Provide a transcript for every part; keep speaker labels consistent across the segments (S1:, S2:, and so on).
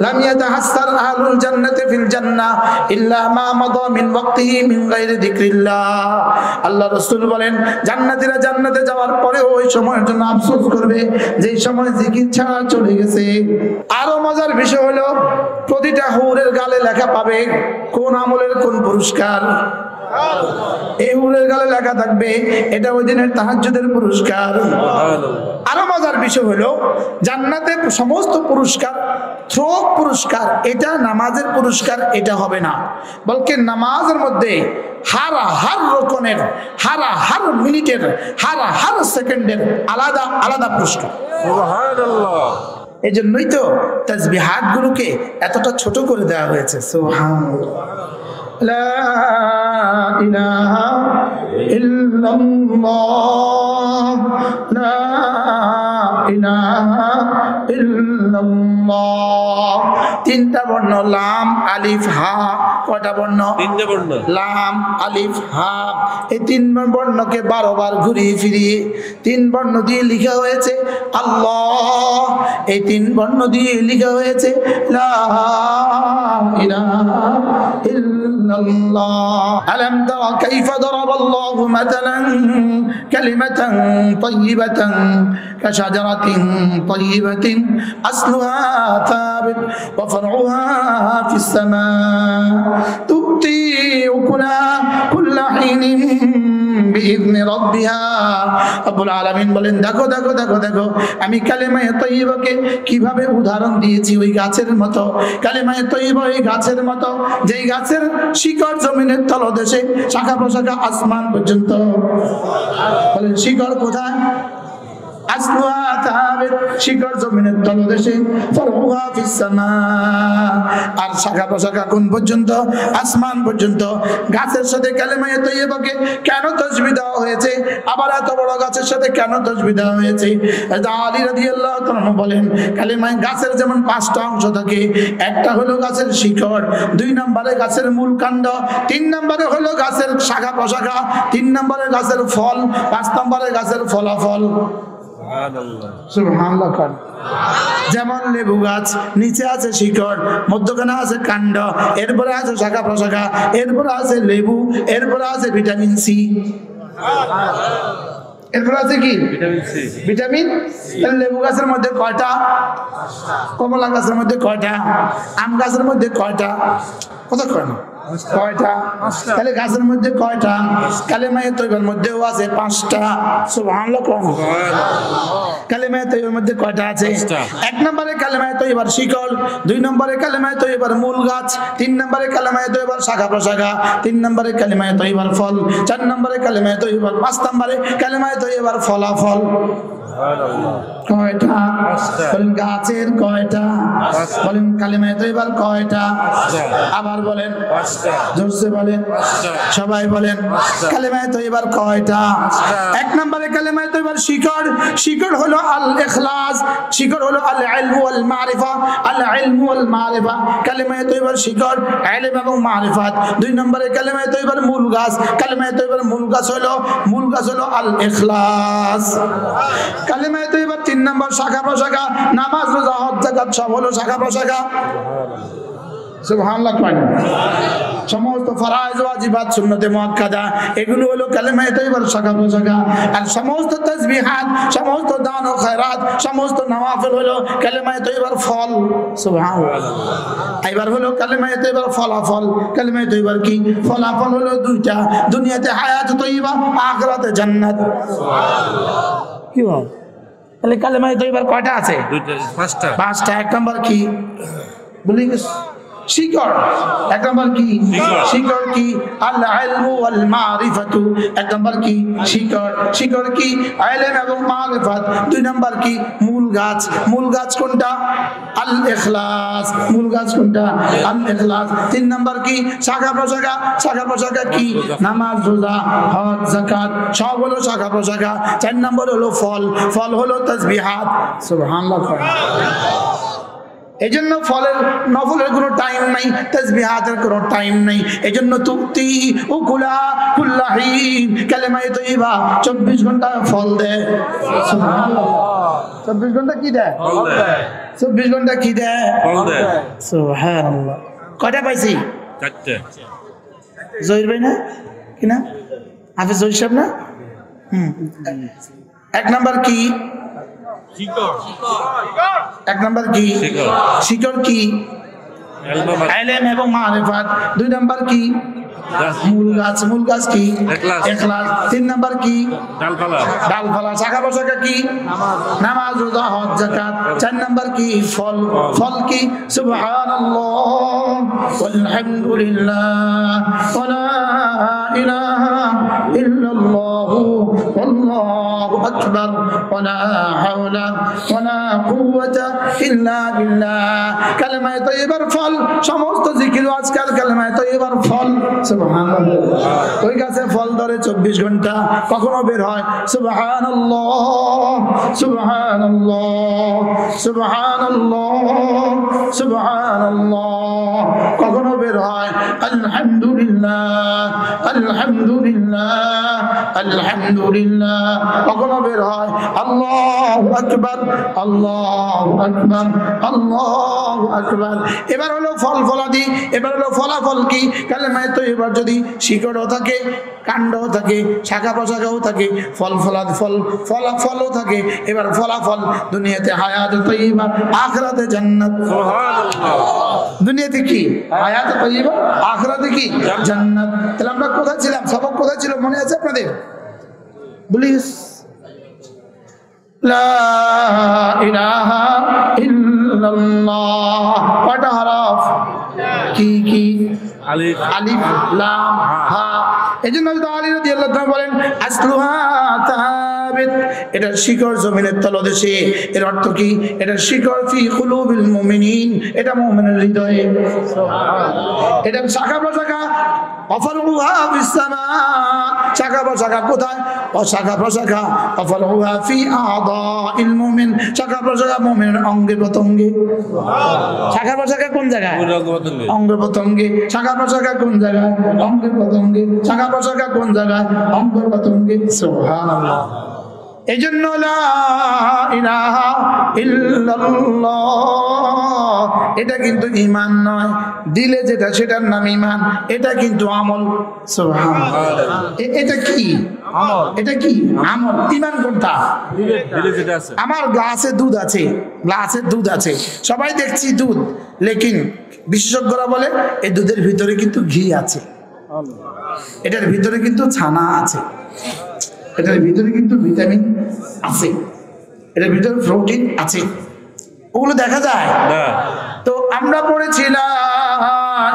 S1: লাম ইয়াতাহাসসার আহলুল জান্নাতি ফিল জান্নাহ ইল্লা মা মাদা মিন ওয়াক্তিহি মিন গায়রি যিকরিল্লাহ। আল্লাহ রাসূল বলেন, জান্নাতীরা জান্নাতে যাওয়ার পরে ওই সময়ের জন্য আফসোস করবে যেই সময় জিকির ছাড়া চলে গেছে। আরো মজার বিষয় হলো, প্রতিটা হুরের গালে লেখা পাবে কোন আমলের কোন পুরস্কার। এই হুরের গালে লেখা থাকবে এটা ওই দিনের তাহাজ্জুদের পুরস্কার। আরো মজার বিষয় হলো, জান্নাতে সমস্ত পুরস্কার থ্রোক পুরস্কার, এটা নামাজের পুরস্কার এটা হবে না, বলকে নামাজের মধ্যে হার রকমের হার মিনিটের হার সেকেন্ডের আলাদা আলাদা পুরস্কার। সুবহানাল্লাহ। এই জন্যই তো তাসবিহাত গুলোকে এতটা ছোট করে দেওয়া হয়েছে। সুবহানাল্লাহ। লা ইলাহা ইল্লাল্লাহ, লা ইলাহা ইল্লাল্লাহ। তিনটা বর্ণ, লাম আলিফ হা। কয়টা বর্ণ? তিনটা বর্ণ, লাম আলিফ হা। এই তিন বর্ণকে 12 বার ঘুরিয়ে ফিরিয়ে 3 বর্ণ দিয়ে লেখা হয়েছে আল্লাহ। এই 3 বর্ণ দিয়ে লেখা হয়েছে লা ইলাহা ইল্লাল্লাহ। আলাম তারা কাইফা দারাবাল্লাহু মাতালান কালিমাতান তাইয়িবাতান কাশাজারাতিন তাইয়িবাতিন আসলুহা থাবিত ওয়া ফারউহা ফিস সামা তুতি উকুলা কুল্লা হিনিন বিইذনি রাব্বিহা। রব্বুল আলামিন বলেন, দেখো দেখো দেখো দেখো আমি কালিমায়ে তাইয়্যিবাকে কিভাবে উদাহরণ দিয়েছি ওই গাছের মতো। কালিমায়ে তাইয়্যিবা ওই গাছের মতো যেই গাছের শিকড় জমিনের তলদেশে, শাখা প্রশাখা আসমান পর্যন্ত। বলেন শিকড় কোথায়? আসলুহা থাবিত, শিকড় জমিনের তলদেশে, ফারউহা ফিস সামা, আর শাখা প্রশাখা কোন পর্যন্ত? আসমান পর্যন্ত। গাছের সাথে কালিমায়ে তাইয়্যিবাকে কেন তাসবিহ দেওয়া হয়েছে? আবার এত বড় গাছের সাথে কেন তাসবিহ দেওয়া হয়েছে? আলী রাদিয়াল্লাহু তাআলা বলেন, কালিমায়ে গাছের যেমন 5টা অংশ থাকে, একটা হলো গাছের শিকড়, 2 নম্বরে গাছের মূল কাণ্ড, 3 নম্বরে হলো গাছের শাখা প্রশাখা, 3 নম্বরে গাছের ফল, 5 নম্বরে গাছের ফলাফল। সুবহানাল্লাহ। যেমন লেবু গাছ, নিচে আছে শিকড়, মধ্যখানে আছে কাণ্ড, এরপরে আছে শাখা প্রশাখা, এরপরে আছে লেবু, এরপরে আছে ভিটামিন সি। এরপরে আছে কি? ভিটামিন। লেবু গাছের মধ্যে কয়টা? কমলা গাছের মধ্যে কয়টা? আম গাছের মধ্যে কয়টা? কত কয়টা? কয়টা? তাহলে গাছের মধ্যে কয়টা? কালিমায়ে তাইয়্যিবার মধ্যেও আছে 5টা। সুবহানাল্লাহ। কালিমায়ে তাইয়্যিবার মধ্যে কয়টা আছে? 1 নম্বরে কালিমায়ে তাইয়্যিবার শিকড়, 2 নম্বরে কালিমায়ে তাইয়্যিবার মূল গাছ, 3 নম্বরে কালিমায়ে তাইয়্যিবার শাখা প্রশাখা, 3 নম্বরে কালিমায়ে তাইয়্যিবার ফল, 4 নম্বরে কালিমায়ে তাইয়্যিবার, 5 নম্বরে কালিমায়ে তাইয়্যিবার ফলাফল। কয়টা? বলেন গাছের কয়টা? বলেন কালিমায়ে তাইয়্যিবার কয়টা? আবার বলেন, জোরসে বলেন, সবাই বলেন, কালিমায়ে তাইয়্যিবার কয়টা? 1 নম্বরে কালিমায়ে তাইয়্যিবার শিকড়, শিকড় হলো আল ইখলাস, শিকড় হলো আল ইলমু ওয়াল মারিফা, আল ইলমু ওয়াল মারিফা। কালিমায়ে তাইয়্যিবার শিকড় ইলম এবং মারিফাত। 2 নম্বরে কালিমায়ে তাইয়্যিবার মূল গাছ, কালিমায়ে তাইয়্যিবার মূল গাছ হলো আল ইখলাস। কালিমায়ে তাইয়্যিবার 3 নম্বর শাখা প্রশাখা, নামাজ রোজা হজ যাকাত সব হলো শাখা প্রশাখা। সুবহানাল্লাহ। সমস্ত ফরজ ওয়াজিবাত সুন্নতে মুআক্কাদা এগুলো হলো কালিমায়ে তাইয়্যিবার শাখা প্রশাখা। আর সমস্ত তাসবিহাত, সমস্ত দান ও খায়রাত, সমস্ত নওয়াফিল হলো কালিমায়ে তাইয়্যিবার ফল। সুবহানাল্লাহ। এবার হলো কালিমায়ে তাইয়্যিবার ফলাফল। কালিমায়ে তাইয়্যিবার কি ফলাফল? হলো 2টা, দুনিয়াতে হায়াত তাইয়্যিবা, আখিরাতে জান্নাত। সুবহানাল্লাহ। কি বল? তাহলে কালিমায়ে তাইয়্যিবার কয়টা আছে? 5টা। 1 নম্বর কি বলি? শিকড়। 1 নম্বর কি? শিকড় কি? আল ইলমু ওয়াল মারিফাতু। 1 নম্বর কি? শিকড়। শিকড় কি? ইলম এবং মারিফাত। 2 নম্বর কি? মূল গাছ। মূল গাছ কোনটা? আল ইখলাস। মূল গাছ কোনটা? আল ইখলাস। 3 নম্বর কি? শাখা প্রশাখা। শাখা প্রশাখা কি? নামাজ রোজা হজ যাকাত সব হলো শাখা প্রশাখা। 4 নম্বর হলো ফল। ফল হলো তাসবিহাত। সুবহানাল্লাহ। এজন্য ফলের নফলের কোনো টাইম নাই, তাসবিহাতের কোনো টাইম নাই। এজন্য তুতি উকুলা কুল্লাহিন, কালিমায়ে তাইয়্যিবা 24 ঘন্টা ফল দেয়। সুবহানাল্লাহ। 24 ঘন্টা কি দেয়? ফল দেয়। 24 ঘন্টা কি দেয়?
S2: ফল দেয়।
S1: সুবহানাল্লাহ। কয়টা পাইছি?
S2: 4টে।
S1: জহির ভাই না কি না? হাফেজ জহির সাহেব না? এক নাম্বার কি? এক নাম্বার কি? শিকড় কি? ইলম এবং মারিফাত। 2 নাম্বার কি? মূল গাছ। মূল গাছ কি? ইখলাস। 3 নাম্বার কি? ডালপালা। শাখা প্রশাখা কি? নামাজ, রোজা, হজ, যাকাত। 4 নাম্বার কি? ফল। ফল কি? সুবহানাল্লাহ ওয়ালহামদুলিল্লাহ ওয়া লা ইলাহা ইল্লাল্লাহ ওয়াল্লাহু আকবার ওয়া লা হাওলা ওয়া লা কুওয়াতা ইল্লা বিল্লাহ। কালেমা তয়্যিবার ফল। সমস্ত জিকির আজকাল কালেমা তয়্যিবার ফল। সুবহানাল্লাহ। ওই গাছে ফল ধরে 24 ঘন্টা, কখনো বের হয় সুবহানাল্লাহ সুবহানাল্লাহ সুবহানাল্লাহ সুবহানাল্লাহ, কখনো বের হয় আলহামদুলিল্লাহ আলহামদুলিল্লাহ আলহামদুলিল্লাহ, কখনো বের হয় আল্লাহু আকবার আল্লাহু আকবার আল্লাহু আকবার। এবার হলো ফল ফলাদি, এবার হলো ফলাফল কি? কালেমা তয়্যিবার যদি শিকড়ও থাকে, কাণ্ডও থাকে, শাখা প্রশাখাও থাকে, ফল ফলাফলও থাকে। এবার ফলাফল দুনিয়াতে হায়াত তয়্যিবা, আখিরাতে জান্নাত। দুনিয়াতে কি? হায়াত তয়্যিবা, আখিরাতে কি? জান্নাত। তাহলে আমরা কোথায় ছিলাম? সবক কোথায় ছিল মনে আছে আপনাদের? প্লিজ। লা ইলাহা ইল্লাল্লাহ কয়টা হরফ? কি কি? আলিফ লাম হা। এজন্য আলী রাদিয়াল্লাহু তাআলা বলেন আসলুহা তাবিত, এটা শিকড় জমিনের তলদেশে। এর অর্থ কি? এটা শিকড় ফি কুলুবিল মুমিনিন, এটা মুমিনের হৃদয়ে। সুবহানাল্লাহ। এটা শাখা প্রশাখা অফরুহা ফিস সামা, শাখা প্রশাখা কোথায়? শাখা প্রশাখা অফরুহা ফি আদাইল মুমিন, শাখা প্রশাখা মুমিনের অঙ্গে প্রত্যঙ্গে। শাখা প্রশাখা কোন জায়গায়? অঙ্গ প্রত্যঙ্গে। শাখা প্রশাখা কোন জায়গায়? অঙ্গ প্রত্যঙ্গে। শাখা প্রশাখা কোন জায়গায়? অঙ্গ প্রত্যঙ্গে। সুবহানাল্লাহ। এজন্য লা ইলাহা ইল্লাল্লাহ এটা কিন্তু ঈমান নয়, দিলে যেটা সেটার নাম ঈমান, এটা কিন্তু আমল। সুবহানাল্লাহ। এটা কি আমল? এটা কি আমল? ঈমান কোনটা? দিলে যেটা আছে। আমার গ্লাসে দুধ আছে, গ্লাসে দুধ আছে, সবাই দেখছি দুধ, লেকিন বিশেষজ্ঞরা বলে এই দুধের ভিতরে কিন্তু ঘি আছে, এটার ভিতরে কিন্তু ছানা আছে, এটার ভিতরে কিন্তু ভিটামিন আছে, এটার ভিতরে প্রোটিন আছে, ওগুলো দেখা যায় না। তো আমরা পড়েছি লা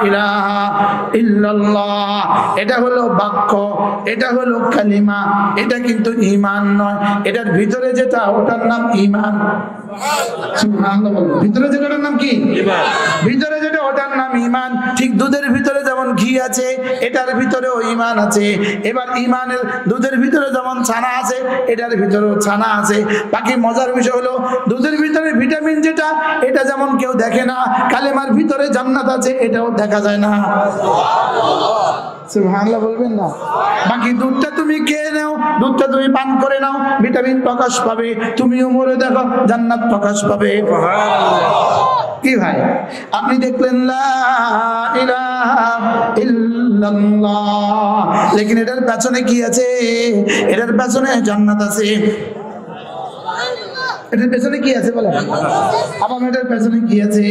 S1: ইলাহা ইল্লাল্লাহ, এটা হলো বাক্য, এটা হলো কালিমা, এটা কিন্তু ঈমান নয়। এটার ভিতরে যেটা ওটার নাম ঈমান। সুবহানাল্লাহ। ভিতরে যেটার নাম কি? ঈমান। ভিতরে যেটা ওটার নাম ঈমান। ঠিক দুধের ভিতরে যেমন ঘি আছে, এটার ভিতরেও ঈমান আছে। এবার ঈমানের দুধের ভিতরে যেমন ছানা আছে, এটার ভিতরেও ছানা আছে। বাকি মজার বিষয় হলো দুধের ভিতরে ভিটামিন যেটা, এটা যেমন কেউ দেখে না, কালেমার ভিতরে জান্নাত আছে, এটাও দেখা যায় না। সুবহানাল্লাহ বলবেন না? বাকি দুধটা তুমি খেয়ে নাও, দুধটা তুমি পান করে নাও, ভিটামিন প্রকাশ পাবে, তুমিও মরে দেখো জান্নাত প্রকাশ পাবে। কি ভাই আপনি দেখলেন লা ইলাহা ইল্লাল্লাহ, লেকিন এটার পেছনে কি আছে? এটার পেছনে জান্নাত আছে। এটার পেছনে কি আছে বলেন? আবার এটার পেছনে কি আছে?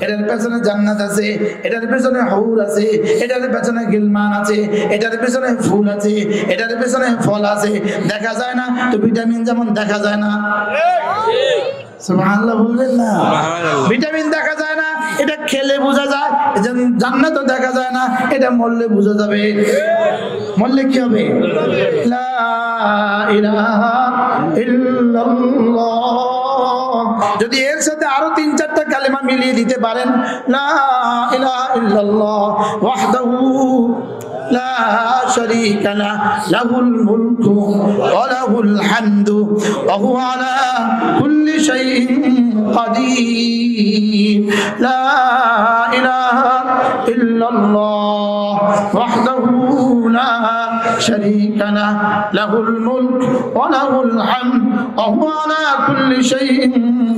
S1: এটার পেছনে জান্নাত আছে, এটার পেছনে হুর আছে, এটার পেছনে গিলমান আছে, এটার পেছনে ফুল আছে, এটার পেছনে ফল আছে। দেখা যায় না তো ভিটামিন যেমন দেখা যায় না। সুবহানাল্লাহ বলবেন না? ভিটামিন দেখা যায় না, এটা খেলে বোঝা যায়। জান্নাতও দেখা যায় না, এটা মরলে বোঝা যাবে। মরলে কি হবে? লা ইলাহা ইল্লাল্লাহ। যদি এর সাথে আরো ৩-৪টা কালেমা মিলিয়ে দিতে পারেন, লা ইলাহা ইল্লাল্লাহ ওয়াহদাহু লা শারীকা লাহু লাহুল মুলকু ওয়া লাহুল হামদু ওয়া হুয়া আলা কুল্লি শাইইন কাদির। লা ইলাহা ইল্লাল্লাহ ওয়াহদাহু লা শারীকা লাহু লাহুল মুলক ওয়া লাহুল হামদ ওয়া হুয়া আলা কুল্লি শাইইন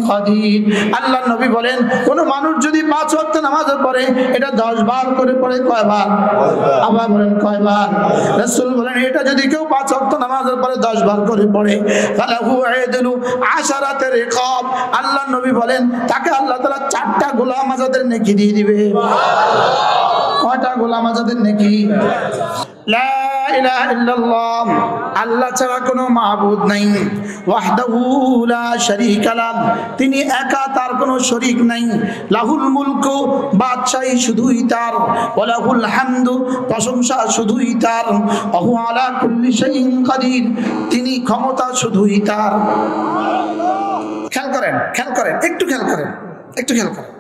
S1: কাদির। আল্লাহর নবী বলেন কোন মানুষ যদি 5 ওয়াক্ত নামাজ পড়ে এটা 10 বার করে পড়ে কয়বার? আবার বলেন কয়বার? রাসূল বলেন এটা যদি কেউ 5 ওয়াক্ত নামাজ পড়ে 10 বার করে পড়ে ফালাহু আইদুলু আশারাতে রিকাব, আল্লাহর নবী বলেন তাকে আল্লাহ তাআলা 4টা গোলাম আজাদের নেকি দিয়ে দিবে। কয়টা গোলাম আজাদের নেকি? লা ইলাহা ইল্লাল্লাহ, আল্লাহ ছাড়া কোনো মাবুদ নাই। ওয়াহদাহু লা শারীকা লাহু, তিনি একা, তার কোনো শরীক নাই। লাহুল মুলকু, বাদশাহী শুধুই তার। ওয়া লাহুল হামদু, প্রশংসা শুধুই তার। ওয়া হুয়া আলা কুল্লি শাইইন কাদির, তিনি ক্ষমতা শুধুই তার। খেয়াল করেন, খেয়াল করেন, একটু খেয়াল করেন, একটু খেয়াল করেন,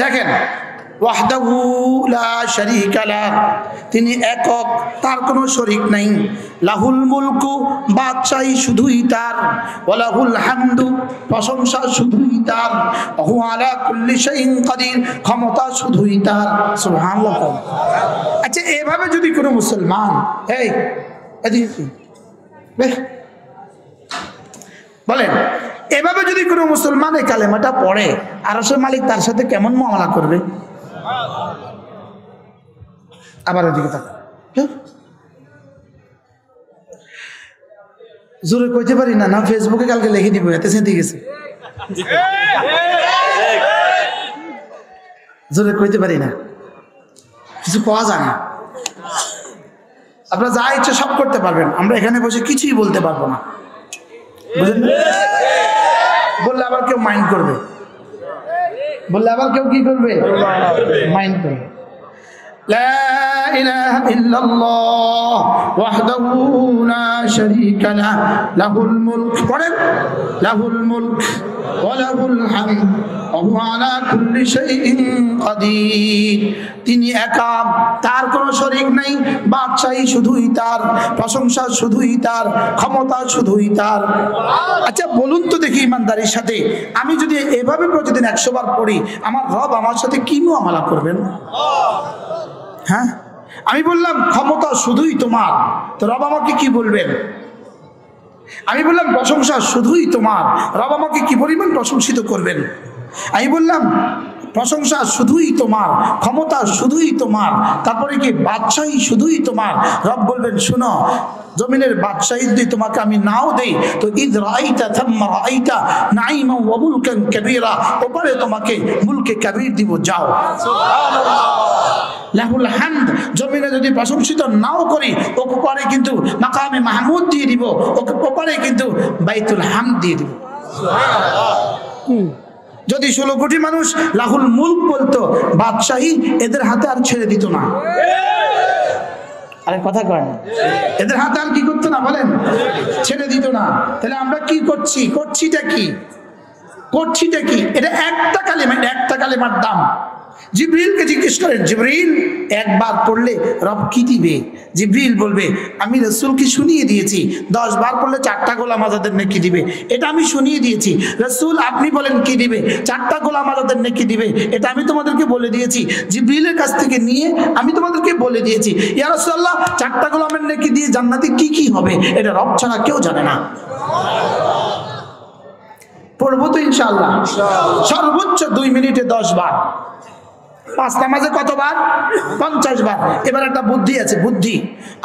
S1: দেখেন ওয়াহদাহু লা শারীকা লাহু, তিনি একক, তার কোনো শরীক নাই। লাহুল মুলকু, বাদশাহী শুধুই তার। ওয়া লাহুল হামদু, প্রশংসা শুধুই তার। ওয়া হুয়া আলা কুল্লি শাইইন কাদির, ক্ষমতা শুধুই তার। সুবহানাল্লাহ। আচ্ছা, এভাবে যদি কোনো মুসলমান বলেন, এভাবে যদি কোনো মুসলমান এই কালেমাটা পড়ে, আরশের মালিক তার সাথে কেমন মুআমালা করবে? আবার ওদিকে তাকান, জোরে কইতে পারি না, না ফেসবুকে কালকে লিখে দিব, এতে সেঁতে গেছে। জোরে কইতে পারি না, কিছু পাওয়া যায় না। আপনারা যা ইচ্ছে সব করতে পারবেন, আমরা এখানে বসে কিছুই বলতে পারবো না, বুঝলেন? বললে আবার কেউ মাইন্ড করবে, বললে আবার কেউ কি করবে? মাইন্ড করবে। লা ইলাহা ইল্লাল্লাহ ওয়াহদাহু লা শারীকা লাহু লাহুল মুলক, পড়েন লাহুল মুলক ওয়া লাহুল হামদ ওয়া হুয়া আলা কুল্লি শাইইন কাদির, তিনি একা, তার কোনো শরীক নাই। বাদশাহী শুধুই তার, প্রশংসা শুধুই তার, ক্ষমতা শুধুই তার। আচ্ছা বলুন তো দেখি ইমানদারির সাথে, আমি যদি এভাবে প্রতিদিন 100 বার পড়ি, আমার রব আমার সাথে কি মুআমালা করবেন? হ্যাঁ, আমি বললাম ক্ষমতা শুধুই তোমার, তো রব আমাকে কি বলবেন? আমি বললাম প্রশংসা শুধুই তোমার, রব আমাকে কি পরিমাণ প্রশংসিত করবেন? আমি বললাম প্রশংসা শুধুই তোমার, ক্ষমতা শুধুই তোমার, তারপরে কি বাদশাহী শুধুই তোমার, রব বলবেন শুনো, জমিনের বাদশাহী যদি তোমাকে আমি নাও দেই, তো ইদ রাআইতা থাম্মা রাআইতা নাঈমা ওয়া মুলকান কাবীরা, ওপারে তোমাকে মুলকে কাবীর দিব, যাও। সুবহানাল্লাহ। লাহুল হামদ, জমিনে যদি প্রশংসিত নাও করি, ওকে পরে কিন্তু মাকামে মাহমুদ দিয়ে দিব, ওকে পরে কিন্তু বাইতুল হামদ দিয়ে দিব। যদি 16 কোটি মানুষ লাহুল মুলক বলতো, বাদশাহী এদের হাতে আর ছেড়ে দিত না। আরে কথা কয় না, এদের হাতে আর কি করতো না বলেন? ছেড়ে দিত না। তাহলে আমরা কি করছি? করছিটা কি? করছিটা কি? এটা একটা কালেমা, একটা কালেমার দাম। জিবরিলকে জিজ্ঞেস করেন, জিবরিল একবার পড়লে রব কি দিবে? জিবরিল বলবে আমি রাসূলকে শুনিয়ে দিয়েছি 10 বার পড়লে 4টা গোলাম আজাদের নেকি দিবে, এটা আমি শুনিয়ে দিয়েছি। রাসূল আপনি বলেন কি দিবে? 4টা গোলাম আজাদের নেকি দিবে, এটা আমি তোমাদেরকে বলে দিয়েছি। জিবরিলের কাছ থেকে নিয়ে আমি তোমাদেরকে বলে দিয়েছি। ইয়া রাসূলুল্লাহ, 4টা গোলামের নেকি দিয়ে জান্নাতে কি কি হবে এটা রব ছাড়া কেউ জানে না। পড়বো তো ইনশাআল্লাহ, সর্বোচ্চ 2 মিনিটে 10 বার। 5 নামাজে কতবার? 50 বার। এবার একটা বুদ্ধি আছে, বুদ্ধি।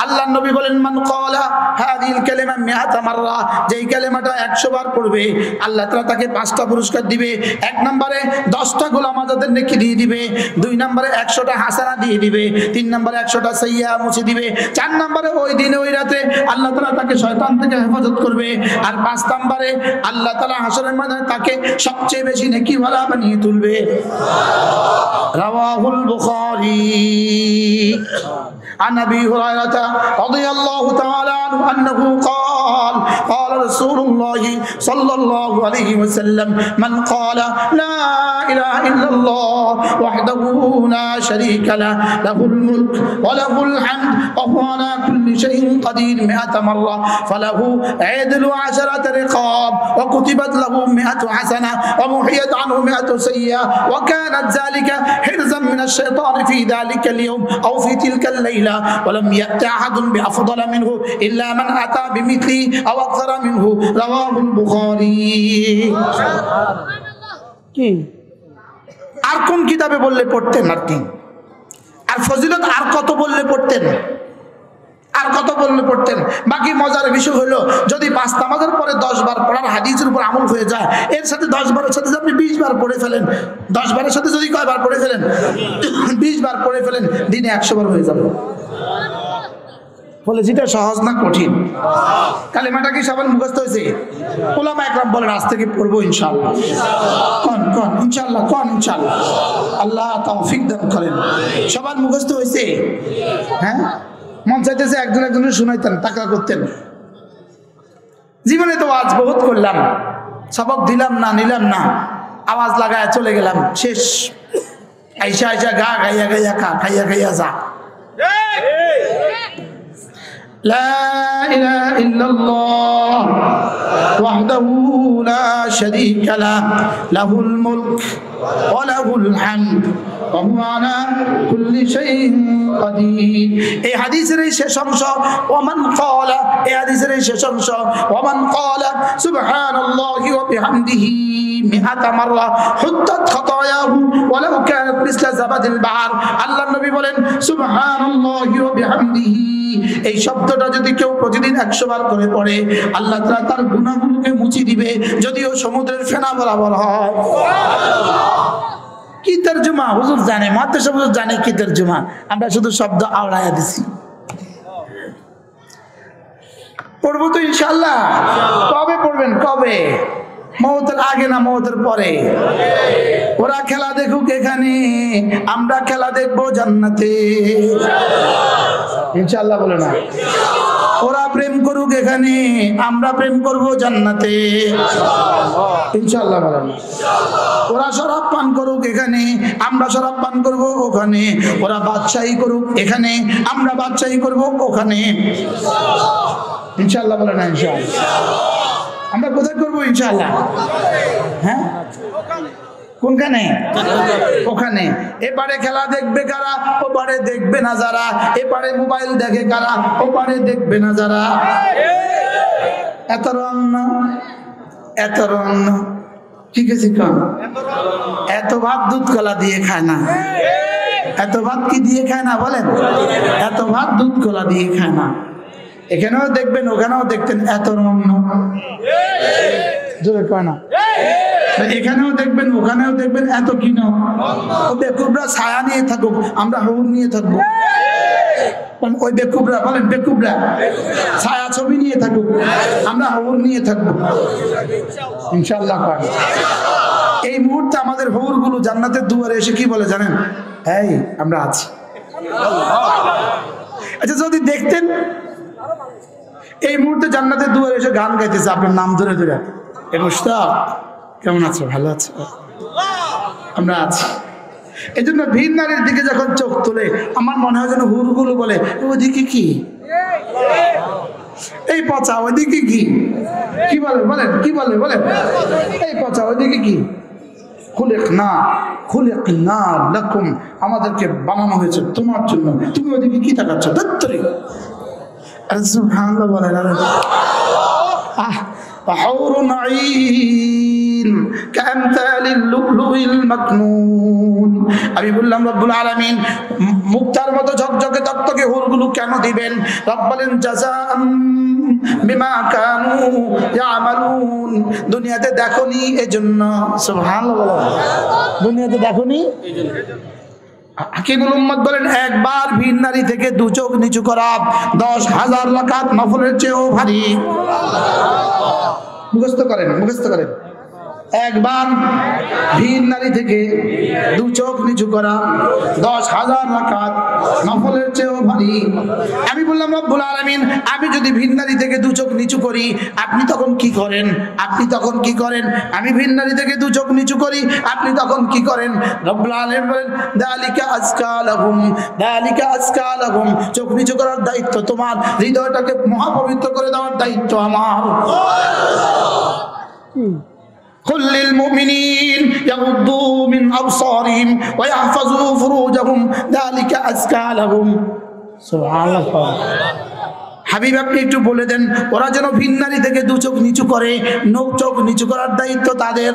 S1: আল্লাহর নবী বলেন মান ক্বালা হাযিল কালিমা 100 মাররা, যেই কালেমাটা 100 বার পড়বে আল্লাহ তাআলা তাকে 5টা পুরস্কার দিবে। 1 নম্বরে 10টা গোলাম আজাদের নেকি দিয়ে দিবে, 2 নম্বরে 100টা হাসানা দিয়ে দিবে, 3 নম্বরে 100টা সাইয়্যা মুছে দিবে, 4 নম্বরে ওই দিনে ওই রাতে আল্লাহ তাআলা তাকে শয়তান থেকে হেফাজত করবে, আর 5 নম্বরে আল্লাহ তাআলা হাসরের ময়দানে তাকে সবচেয়ে বেশি নেকিওয়ালা বানিয়ে তুলবে। رواه البخاري عن أبي هريرة رضي الله تعالى عنه أنه قال قال রাসূলুল্লাহ সাল্লাল্লাহু আলাইহি ওয়াসাল্লাম মান ক্বালা লা ইলাহা ইল্লাল্লাহ ওয়াহদাহু লা শারীকা লাহু লাহুল মুলক ওয়া লাহুল হামদ ওয়া হুয়া আলা কুল্লি শাইইন কাদির 100 মাররা ফালাহু আদলু 10 রিকাব ওয়া কুতিবাত লাহু 100 হাসানাহ ওয়া মুহিয়াত আনহু 100 সাইয়্যাহ ওয়া কানাত যালিকা হিরজাম মিনাশ শাইতানি ফি যালিকা আল-ইয়াওম আও ফি তিলকা আল-লাইলা ওয়া লাম ইয়াতি আহাদুন বিআফদালা মিনহু ইল্লা মান আতা বিমিথলি আও আকসারা মিনহু রাওয়াহুল বুখারী। কি আর কোন কিতাবে বললে পড়তেন আপনি? আর ফজিলত আর কত বললে পড়তেন? আর কত বললে পড়তেন? বাকি মজার বিষয় হলো যদি 5 নামাজের পরে 10 বার পড়ার হাদিসের উপর আমল হয়ে যায়, এর সাথে 10 বারের সাথে আপনি 20 বার পড়ে ফেলেন, 10 বারের সাথে যদি কয়বার পড়ে ফেলেন 20 বার পড়ে ফেলেন, দিনে 100 বার হয়ে যাবে। বলে যেটা সহজ না কঠিন? কালিমাটা কি সবার মুখস্থ হয়েছে? উলামা একরাম বলেন আজ থেকে পড়বো ইনশাআল্লাহ। কোন কোন ইনশাআল্লাহ, কোন ইনশাআল্লাহ। আল্লাহ তৌফিক দান করেন। সবার মুখস্থ হয়েছে? হ্যাঁ, মন চাইতেছে একজন একজনের শুনাইতেন, টাকা করতেন। জীবনে তো আজ বহুত করলাম, সবক দিলাম না, নিলাম না, আওয়াজ লাগায় চলে গেলাম, শেষ। আইসা আইসা গা গাইয়া গাইয়া খা, খাইয়া খাইয়া যা। لا إله إلا الله وحده لا شريك له له الملك وله الحمد وهو على كل شيء قدير। এই হাদিসের এই শেষ অংশ ওমান ক্বালা, এই হাদিসের এই শেষ অংশ ওমান ক্বালা সুবহানাল্লাহি ওয়া বিহামদিহি 100 মাররা হুত্তাত খাতায়াহু ওয়ালাউ কানাত মিসলা যাবাদিল বাহর। আল্লাহর নবী বলেন সুবহানাল্লাহি ওয়া বিহামদিহি, এই শব্দটা যদি কেউ প্রতিদিন 100 বার করে পড়ে আল্লাহ তাআলা তার গুনাহগুলোকে মুছে দিবে, যদিও সমুদ্রের ফেনা বরাবর হয়। কি তরজমা হুজুর জানে, মাদ্রাসা হুজুর জানে কি তরজমা, আমরা শুধু শব্দ আওড়ায়া দিছি। পড়বো তো ইনশাআল্লাহ। কবে পড়বেন? কবে? মওতের আগে না মওতের পরে? ওরা খেলা দেখুক এখানে, আমরা খেলা দেখবো জান্নাতে ইনশাআল্লাহ। বলে না, ওরা প্রেম করুক এখানে, আমরা প্রেম করব জান্নাতে ইনশাআল্লাহ। বলে না, ওরা শরাব পান করুক এখানে, আমরা শরাব পান করব ওখানে। ওরা বাদশাহী করুক এখানে, আমরা বাদশাহী করব ওখানে ইনশাআল্লাহ। বলে না, ইনশাআল্লাহ। আমরা কোথায় করবো ইনশাআল্লাহ? হ্যাঁ, কোনখানে? ওখানে। এপারে খেলা দেখবে কারা, ওপারে দেখবে না যারা। এপারে মোবাইল দেখে কারা, ওপারে দেখবে না যারা। এত রং না, এত রং না, ঠিক আছে? কম এত ভাত দুধ কলা দিয়ে খায় না। এত ভাত কি দিয়ে খায় না? বলেন, এত ভাত দুধ কলা দিয়ে খায় না। এখানেও দেখবেন, ওখানেও দেখতেন, এত রং জোরে কয় না। এখানেও দেখবেন, ওখানেও দেখবেন, এত কিন। বেকুবরা ছায়া নিয়ে থাকুক, আমরা হুর নিয়ে থাকবো। ওই বেকুবরা, বলেন বেকুবরা ছায়া ছবি নিয়ে থাকুক, আমরা হুর নিয়ে থাকবো ইনশাআল্লাহ। এই মুহূর্তে আমাদের হুর গুলো জান্নাতের দুয়ারে এসে কি বলে জানেন? এই আমরা আছি। আচ্ছা, যদি দেখতেন এই মুহূর্তে জান্নাতের দুয়ারে এসে গান গাইতেছে আপনার নাম ধরে ধরে, এ মুশতাক কেমন আছো, ভালো আছো, আমরা আছি। এই জন্য ভিন নারীর দিকে যখন চোখ তোলে আমার মনে হয় যেন হুরগুলো বলে ওদিকে কি, এই পচা ওইদিকে কি, কি বলে বলেন, কি বলে বলেন, এই পচা ওইদিকে কি। খুলিকনা লাকুম, আমাদেরকে বানানো হয়েছে তোমার জন্য, তুমি ওইদিকে কি তাকাচ্ছ? দত্তরি সুবহানাল্লাহ বলেন। হুরুন আইন কামসালিল লুলুইল মাকনুন। আমি বললাম রব্বুল আলামিন মুক্তার মতো ঝকঝকে তকতকে হুরগুলো কেন দিবেন? রব বলেন জাযাআম বিমা কানু ইয়ামালুন। দুনিয়াতে দেখোনি এজন্য। সুবহানাল্লাহ, দুনিয়াতে দেখোনি এজন্য। হাকিমুল উম্মত বলেন একবার ভিন নারী থেকে 2 চোখ নিচু করা 10,000 রাকাত নফলের চেয়েও ভারী। মুখস্থ করেন, মুখস্থ করেন। একবার ভিন নারী থেকে দু চোখ নিচু করা 10,000 রাকাত নফলের চেয়েও ভারী। আমি বললাম রব্বুল আলামিন, আমি যদি ভিন নারী থেকে দু চোখ নিচু করি আপনি তখন কি করেন? আপনি তখন কি করেন? আমি ভিন নারী থেকে দু চোখ নিচু করি আপনি তখন কি করেন? রব্বুল আলামিন বলেন যালিকা আজকা লাহুম, যালিকা আজকা লাহুম। চোখ নিচু করার দায়িত্ব তোমার, হৃদয়টাকে মহাপবিত্র করে দেওয়ার দায়িত্ব আমার। قل للمؤمنين يغضوا من أبصارهم ويحفظوا فروجهم ذلك أزكى لهم سبحان الله। হাবিব আপনি একটু বলে দেন ওরা যেন ভিন নারী থেকে দু চোখ নিচু করে, চোখ নিচু করার দায়িত্ব তাদের।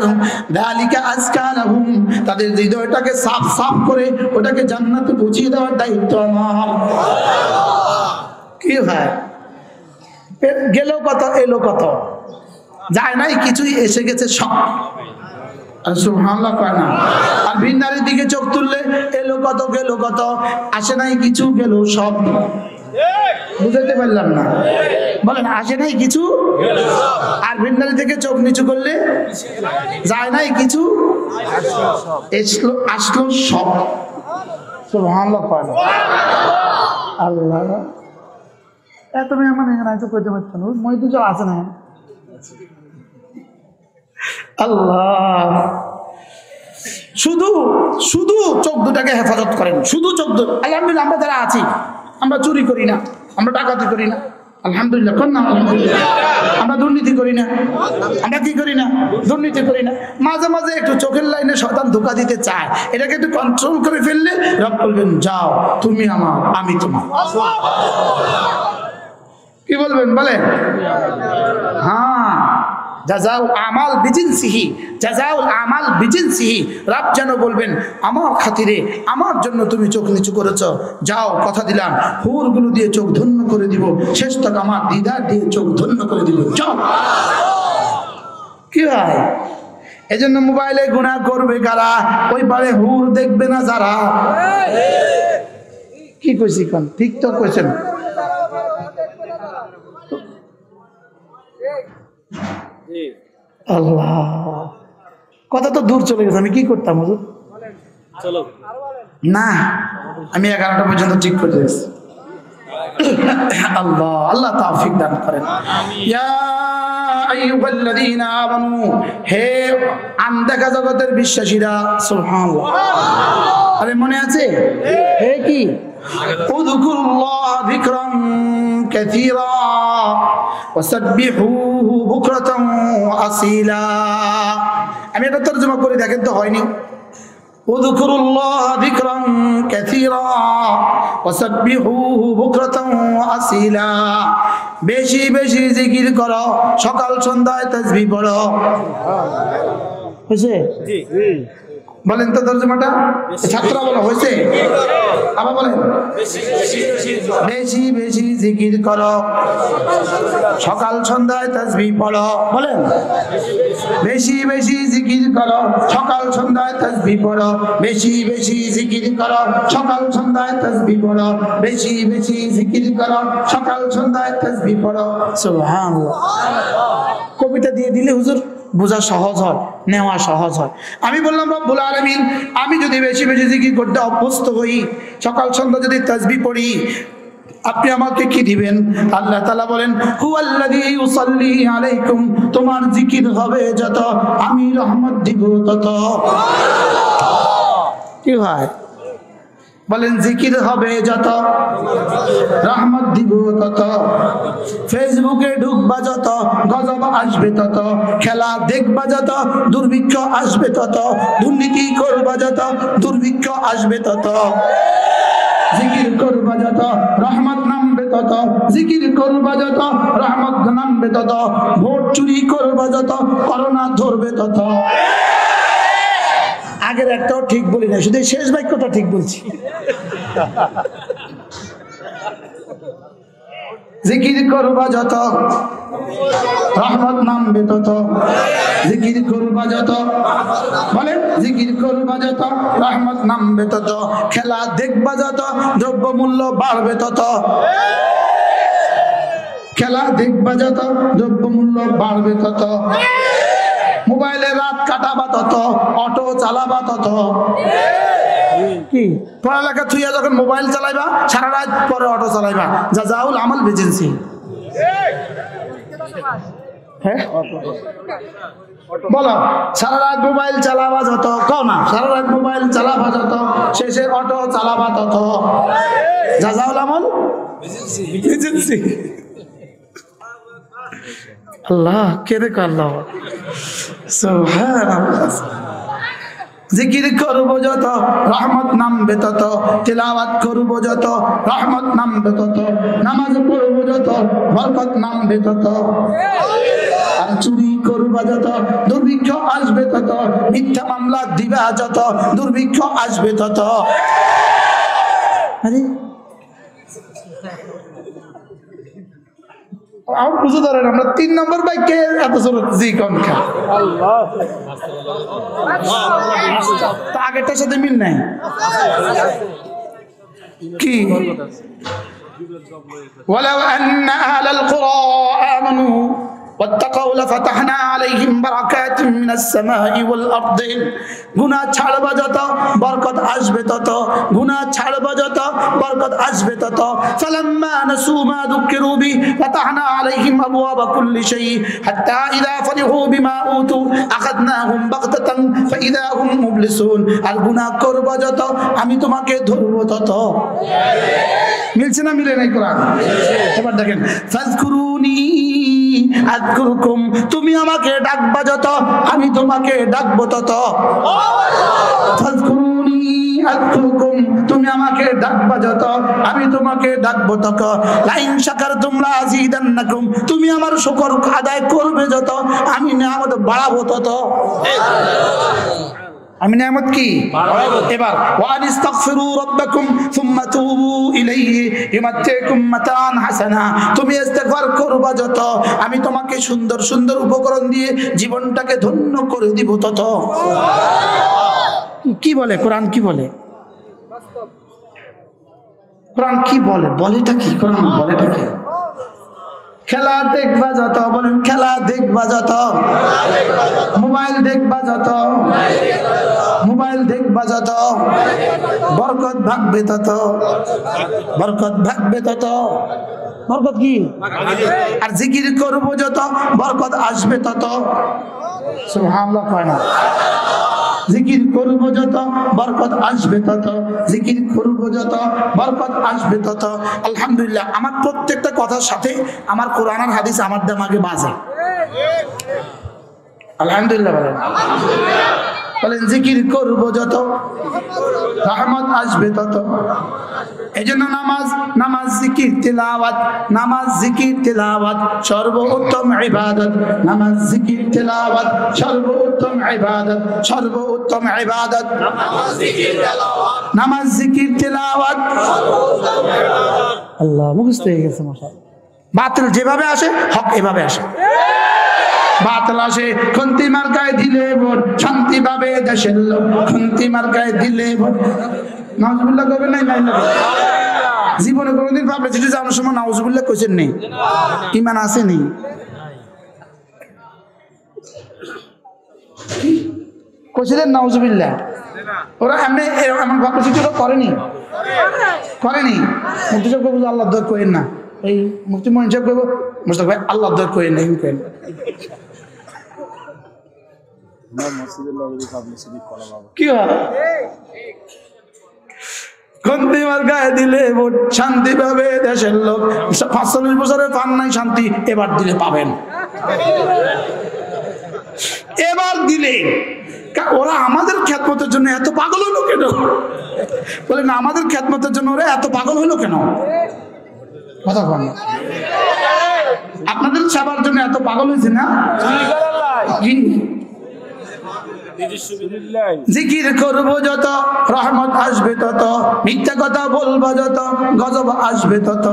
S1: যালিকা আজকা লাহুম, তাদের হৃদয়টাকে সাফ সাফ করে ওটাকে জান্নাতে পৌঁছিয়ে দেওয়ার দায়িত্ব আমার। কি হয় গেল কত এলো কত, যায় নাই কিছুই, এসে গেছে সব। সুবহানাল্লাহ কয় না? আর ভিন নারীর দিকে চোখ তুললে এলো কত গেল কত, আসে নাই কিছু গেল সব। বুঝাইতে পারলাম না? বলেন আসে নাই কিছু আর ভিন নারী থেকে চোখ নিচু করলে যায় নাই কিছু, আসলো সব। সুবহানাল্লাহ কয় না? আল্লাহ এত মেহমান এখানে আইতো কইতে পারতেন, ওই মহিদুল আছে না? আল্লাহ শুধু শুধু চোখ দুটাকে হেফাজত করেন, শুধু চোখ দুটো। আলহামদুলিল্লাহ আমরা যারা আছি আমরা চুরি করি না, আমরা ডাকাতি করি না, আলহামদুলিল্লাহ কোন না আলহামদুলিল্লাহ। আমরা দুর্নীতি করি না, আমরা কি করি না? দুর্নীতি করি না। মাঝে মাঝে একটু চোখের লাইনে শয়তান ধোঁকা দিতে চায়, এটাকে একটু কন্ট্রোল করে ফেললে রব বলবেন যাও তুমি আমার আমি তোমার। কি বলবেন বলেন? হ্যাঁ, জাযাউল আমাল বিজিনসিহি, জাযাউল আমাল বিজিনসিহি। রব যেন বলবেন আমার খাতিরে আমার জন্য তুমি চোখ নিচু করেছো, যাও কথা দিলাম হুরগুলো দিয়ে চোখ ধন্য করে দিব, শেষ তক আমার দিদার দিয়ে চোখ ধন্য করে দিব, যাও। কি হয় এজন্য মোবাইলে গুনাহ করবে কারা? ওই পারে হুর দেখবে না যারা। কি কইছি কোন? ঠিক তো কইছেন। আল্লাহ কথা তো দূর চলে গেছে, আমি কি করতাম হুজুর? চলো না, আমি 11টা পর্যন্ত ঠিক করে দিয়েছি। আল্লাহ আল্লাহ তৌফিক দান করেন। ইয়া আইয়ুহাল্লাযীনা আমানু, হে আনদেখা জগতের বিশ্বাসীরা। সুবহানাল্লাহ। আরে মনে আছে? হে কি? উযকুরুল্লাহ যিকরান কাসীরা ওয়াসাব্বিহুহু বুকরাতান ওয়া আসীলা। আমি এটা তরজমা করে দেখেন তো হয়নি? উযকুরুল্লাহ যিকরান কাসীরা ওয়াসাব্বিহুহু বুকরাতান ওয়া আসীলা। বেশি বেশি জিকির করো, সকাল সন্ধ্যায় তাসবিহ পড়ো। হয়েছে? জি বলেন তো তরজমাটা, ছাত্ররা বলো হয়েছে? আবার বলেন বেশি বেশি জিকির করো, সকাল সন্ধ্যায় তাসবিহ পড়ো। বলেন বেশি বেশি জিকির করো, সকাল সন্ধ্যায় তাসবিহ পড়ো। বেশি বেশি জিকির করো, সকাল সন্ধ্যায় তাসবিহ পড়ো। বেশি বেশি জিকির করো, সকাল সন্ধ্যায় তাসবিহ পড়ো। সুবহানাল্লাহ। কবিতা দিয়ে দিলে হুজুর বোঝা সহজ হয়, নেওয়া সহজ হয়। আমি বললাম রব্বুল আলামিন, আমি যদি বেশি বেশি জিকির করতে অভ্যস্ত হই, সকাল সন্ধ্যা যদি তাসবিহ পড়ি, আপনি আমাকে কি দিবেন? আল্লাহ তাআলা বলেন হুয়াল্লাযী ইউসাল্লি আলাইকুম, তোমার জিকির হবে যত আমি রহমত দিব তত। কি হয় বলেন? জিকির হবে যত রহমত দিব তত। ফেসবুকে ঢুকবা যত গজব আসবে তত, খেলা দেখবা যত দুর্ভিক্ষ আসবে তত, দুর্নীতি করবা যত দুর্ভিক্ষ আসবে তত। জিকির করবা যত রহমত নামবে তত, জিকির করবা যত রহমত নামবে তত। ভোট চুরি করবা যত করোনা ধরবে তত। আগের একটাও ঠিক বলি না, শুধু শেষ বাক্যটা ঠিক বলছি। জিকির করবা যত রহমত নামবে তত, জিকির করবা যত, বলেন জিকির করবা যত রহমত নামবে তত। খেলা দেখবা যত দ্রব্য মূল্য বাড়বে তত, খেলা দেখবা যত দ্রব্য মূল্য বাড়বে তত। মোবাইলে রাত কাটাবা তত, অটো চালাবা তত। কি পড়ালেখা থুইয়া যখন মোবাইল চালাইবা, সারা রাত পরে অটো চালাইবা, যা জাউল আমল বেজেন্সি। হ্যাঁ বলো, সারা রাত মোবাইল চালাবা যত, কও না, সারা রাত মোবাইল চালাবা যত, শেষে অটো চালাবা তত, যা জাউল আমল বেজেন্সি। আল্লাহ কে রে আল্লাহ, সুবহানাল্লাহ। জিকির করব যত রহমত নামবে তত, তিলাওয়াত করব যত রহমত নামবে তত, নামাজ পড়ব যত বরকত নামবে তত। আর চুরি করবা যত দুর্ভিক্ষ আসবে তত, মিথ্যা মামলা দিবা যত দুর্ভিক্ষ আসবে তত। আরে আমার বুঝে ধরেন, আমরা 3 নম্বর বাইকে এত জোর জি কনকা তা আগেরটার সাথে মিল নাই কি? ওয়ালাউ আন্না আহলাল কুরা আমানু واتقوا لفتحنا عليهم بركات من السماء والارض। গুনাহ ছাড়বা যত বরকত আসবে তত, গুনাহ ছাড়বা যত বরকত আসবে তত। فلما نسوا ما ذكروا به فتحنا عليهم ابواب كل شيء حتى اذا فرحوا بما اوتوا اخذناهم بغتة فاذا هم مبلسون। আর গুনাহ করবা যত আমি তোমাকে ধরব তত। মিলছে না মিলে নাই কোরআন? এবার দেখেন, ফাযকুরুনি আযকুরকুম, তুমি আমাকে ডাকবা যত আমি তোমাকে ডাকবো তত। ফাযকুরুনি আযকুরকুম, তুমি আমাকে ডাকবা যত আমি তোমাকে ডাকবো তত। লাইন শাকারতুম লাযীদান্নাকুম, তুমি আমার শুকর আদায় করবে যত আমি নিয়ামত বাড়াবো তত। আমি নিয়ামত কি এবার ওয়ানিস্তাগফিরু রাব্বাকুম সুম্মা তুবু ইলাইহি ইউমাত্তিকুম মাতাআন হাসানা, তুমি ইস্তিগফার করবা যত আমি তোমাকে সুন্দর সুন্দর উপকরণ দিয়ে জীবনটাকে ধন্য করে দিব তত। কি বলে কোরআন? কি বলে কোরআন? কি বলে? বলেটা কি কোরআন? বলেটা কি? খেলা দেখবা যত, বলেন খেলা দেখবা যত, মোবাইল দেখবা যত, মোবাইল দেখবা যত বরকত ভাগবে তত, বরকত ভাগবে তত। বরকত কি? আর জিকির করব যত বরকত আসবে তত। সুবহানাল্লাহ কয় না? জিকির করব যত বরকত আসবে তত, জিকির করব যত বরকত আসবে তত। আলহামদুলিল্লাহ, আমার প্রত্যেকটা কথার সাথে আমার কোরআন আর হাদিস আমার দিমাগে বাজে। আলহামদুলিল্লাহ বলেন, বলেন জিকির করব যত রহমত আসবে তত। এজন্য নামাজ, নামাজ জিকির তেলাওয়াত, নামাজ জিকির তেলাওয়াত সর্বোত্তম ইবাদত, নামাজ জিকির তেলাওয়াত সর্বোত্তম ইবাদত, সর্বোত্তম ইবাদত নামাজ জিকির তেলাওয়াত। আল্লাহ মুখস্থ হয়ে গেছে মাশাআল্লাহ। বাতিল যেভাবে আসে হক এভাবে আসে। বাতিল আসে খুন্তি মার্কায় দিলে ভোট, শান্তি পাবে দেশের লোক, খুন্তি মার্কায় দিলে ভোট। নাউজুবিল্লাহ কইবেন নাই? নাই না জীবনে কোনোদিন ভাবলে যেটা জানার সময় নাউজুবিল্লাহ কইছেন নেই? ঈমান আছে নেই? কইছিলেন নাউজুবিল্লাহ? ওরা এমনি এমন ভাবলে যেটা করেনি, করেনি। মুফতি সাহেব কইব আল্লাহ দোয়া কইেন না, এই মুফতি মঈন সাহেব কইব মুশতাক ভাই আল্লাহ দোয়া কইেন না, এমন কইেন কি হয়? খুন্তি মার্কায় দিলে ভোট, শান্তি পাবে দেশের লোক। ৪৫ বছরে পান নাই শান্তি, এবার দিলে পাবেন। এবার দিলে ওরা আমাদের খেদমতের জন্য এত পাগল হলো কেন? বলে না, আমাদের খেদমতের জন্য ওরা এত পাগল হলো কেন? কথা বল না, আপনাদের সেবার জন্য এত পাগল হয়েছে না? জিকির করব যত রহমত আসবে তত, মিথ্যা কথা বলবো যত গজব আসবে তত।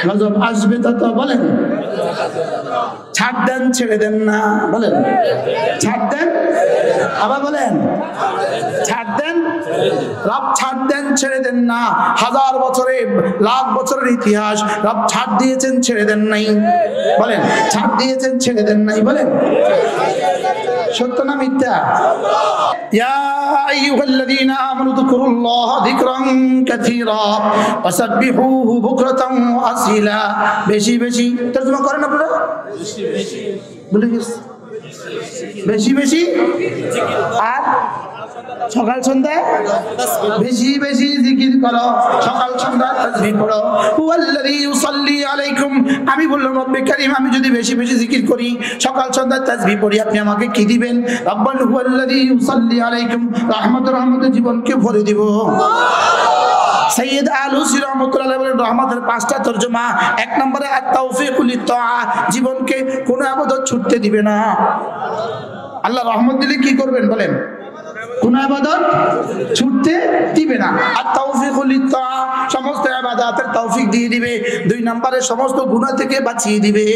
S1: গজব আসবে তত বলেন ছাড় দেন ছেড়ে দেন না বলেন ছাড় দেন আবার বলেন ছাড় দেন রব ছাড় দেন ছেড়ে দেন না হাজার বছরে লাখ বছরের ইতিহাস রব ছাড় দিয়েছেন ছেড়ে দেন নাই বলেন ছাড় দিয়েছেন ছেড়ে দেন নাই বলেন সত্য না মিথ্যা ইয়া আইয়ুহাল্লাযীনা আমানু যকুরুল্লাহা যিকরান কাসীরা ওয়াসাব্বিহুহু বুকরাতান ওয়া আসীলা বেশি বেশি তরজমা করেন আপনারা বেশি বেশি বলে গেছে বেশি বেশি আর সকাল সন্ধ্যায় বেশি বেশি জিকির করো সকাল সন্ধ্যা তাসবিহ পড়ো হুয়াল্লাযী ইউসাল্লি আলাইকুম আমি বললাম রব্বে কারীম আমি যদি বেশি বেশি জিকির করি সকাল সন্ধ্যা তাসবিহ পড়ি আপনি আমাকে কি দিবেন রব্বান হুয়াল্লাযী ইউসাল্লি আলাইকুম রহমতে জীবনকে ভরে দিব সৈয়দ আলুসি রহমতুল্লাহ বলেন রহমতের 5টা তরজমা এক নম্বরে আত-তাওফীকু লিত-তাআ জীবনকে কোনো ইবাদত ছুটতে দিবে না আল্লাহ রহমত দিলে কি করবেন বলেন কোন ইবাদত ছুটতে দিবে না আর তাওফীকুল লিত-তাআ সমস্ত ইবাদতের তৌফিক দিয়ে দিবে 2 নম্বরে সমস্ত গুনাহ থেকে বাঁচিয়ে দিবে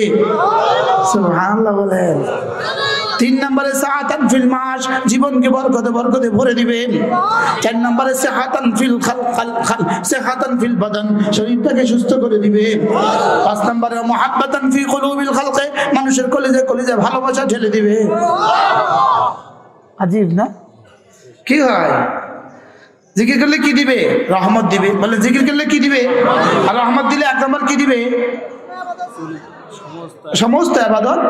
S1: সুবহানাল্লাহ বলেন 3 নম্বরে সাআতান ফিল মাশ জীবনকে বরকতে ভরে দিবেন 4 নম্বরে সাহাতান ফিল সাহাতান ফিল বাদান শরীরটাকে সুস্থ করে দিবে 5 নম্বরে মুহাব্বাতান ফি কুলুবিল খালকি মানুষের কলিজে ভালোবাসা ঢেলে দিবে আজীব না কি হয় জিকির করলে কি দিবে রহমত দিবে বলেন জিকির করলে কি দিবে আর রহমত দিলে এক নম্বর কি দিবে সমস্ত ইবাদত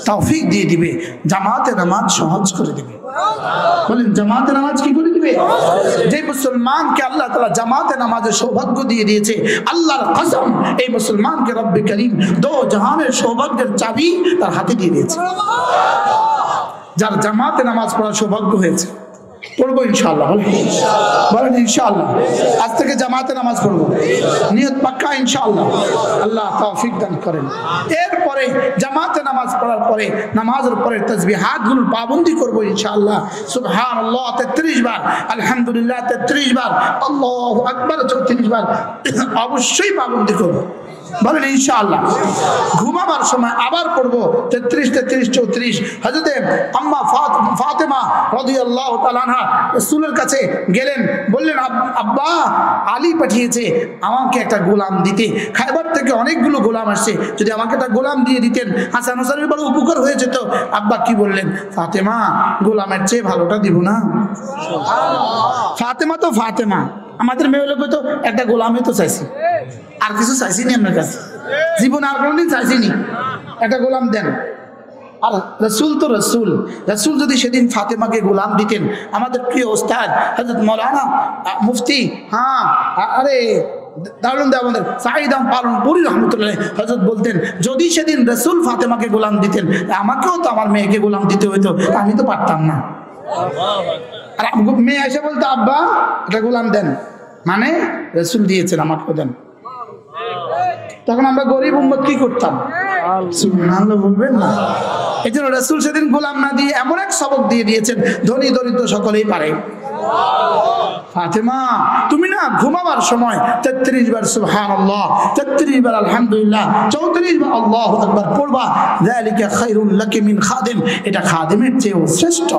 S1: তৌফিক দিয়ে দিবে জামাতে নামাজ সহজ করে দিবে বলেন জামাতে নামাজ কি করে দিবে যে মুসলমানকে আল্লাহ তাআলা জামাতে নামাজের সৌভাগ্য দিয়ে দিয়েছে আল্লাহর কসম এই মুসলমানকে রব্বে করিম দো জাহানের সৌভাগ্যের চাবি তার হাতে দিয়ে দিয়েছে যার জামাতে নামাজ পড়ার সৌভাগ্য হয়েছে পড়বো ইনশাআল্লাহ বলেন ইনশাআল্লাহ আজ থেকে জামাতে নামাজ পড়বো নিয়ত পাক্কা ইনশাআল্লাহ আল্লাহ তৌফিক দান করেন এরপরে জামাতে নামাজ পড়ার পরে নামাজের পরে তাসবিহাতগুলোর পাবন্দি করবো ইনশাআল্লাহ সুবহানাল্লাহ 33 বার আলহামদুলিল্লাহ 33 বার আল্লাহু আকবার 34 বার অবশ্যই পাবন্দি করবো বলেন ইনশাআল্লাহ ঘুমাবার সময় আবার পড়বো 33 33 34 হযরত আম্মা ফাতেমা রাদিয়াল্লাহু তাআলা আনহা রাসূলের কাছে গেলেন বললেন আব্বা আলী পাঠিয়েছে আমাকে একটা গোলাম দিতে খায়বার থেকে অনেকগুলো গোলাম আসছে যদি আমাকে একটা গোলাম দিয়ে দিতেন হাসান হোসেনের বড় উপকার হয়ে যেত আব্বা কি বললেন ফাতেমা গোলামের চেয়ে ভালোটা দিব না ফাতেমা তো ফাতেমা আমাদের মেয়ে লোক তো একটা গোলামই তো চাইছি আর কিছু চাইছিনি আপনার কাছে জীবন আর কোনোদিন চাইছিনি একটা গোলাম দেন আর রসুল তো রসুল যদি সেদিন ফাতেমাকে গোলাম দিতেন আমাদের প্রিয় ওস্তাদ হযরত মাওলানা মুফতি আরে দারুন দেওবন্দের সাঈদ পালনপুরি রহমতুল্লাহ হযরত বলতেন যদি সেদিন রসুল ফাতেমাকে গোলাম দিতেন আমাকেও তো আমার মেয়েকে গোলাম দিতে হইতো আমি তো পারতাম না আর মেয়ে এসে বলতো আব্বা এটা গোলাম দেন মানে রসুল দিয়েছেন আমাকে দেন তখন আমরা গরিব উম্মত কি করতাম সুবহানাল্লাহ বলবেন না এই জন্য রসুল সেদিন গোলাম না দিয়ে এমন এক সবক দিয়ে দিয়েছেন ধনী দরিদ্র সকলেই পারে ফাতেমা তুমি না ঘুমাবার সময় 33 বার সুবহানাল্লাহ 33 বার আলহামদুলিল্লাহ 34 বার আল্লাহু আকবার পড়বা যালিকা খায়রুল লাকি মিন খাদিম এটা খাদিমের চেয়ে শ্রেষ্ঠ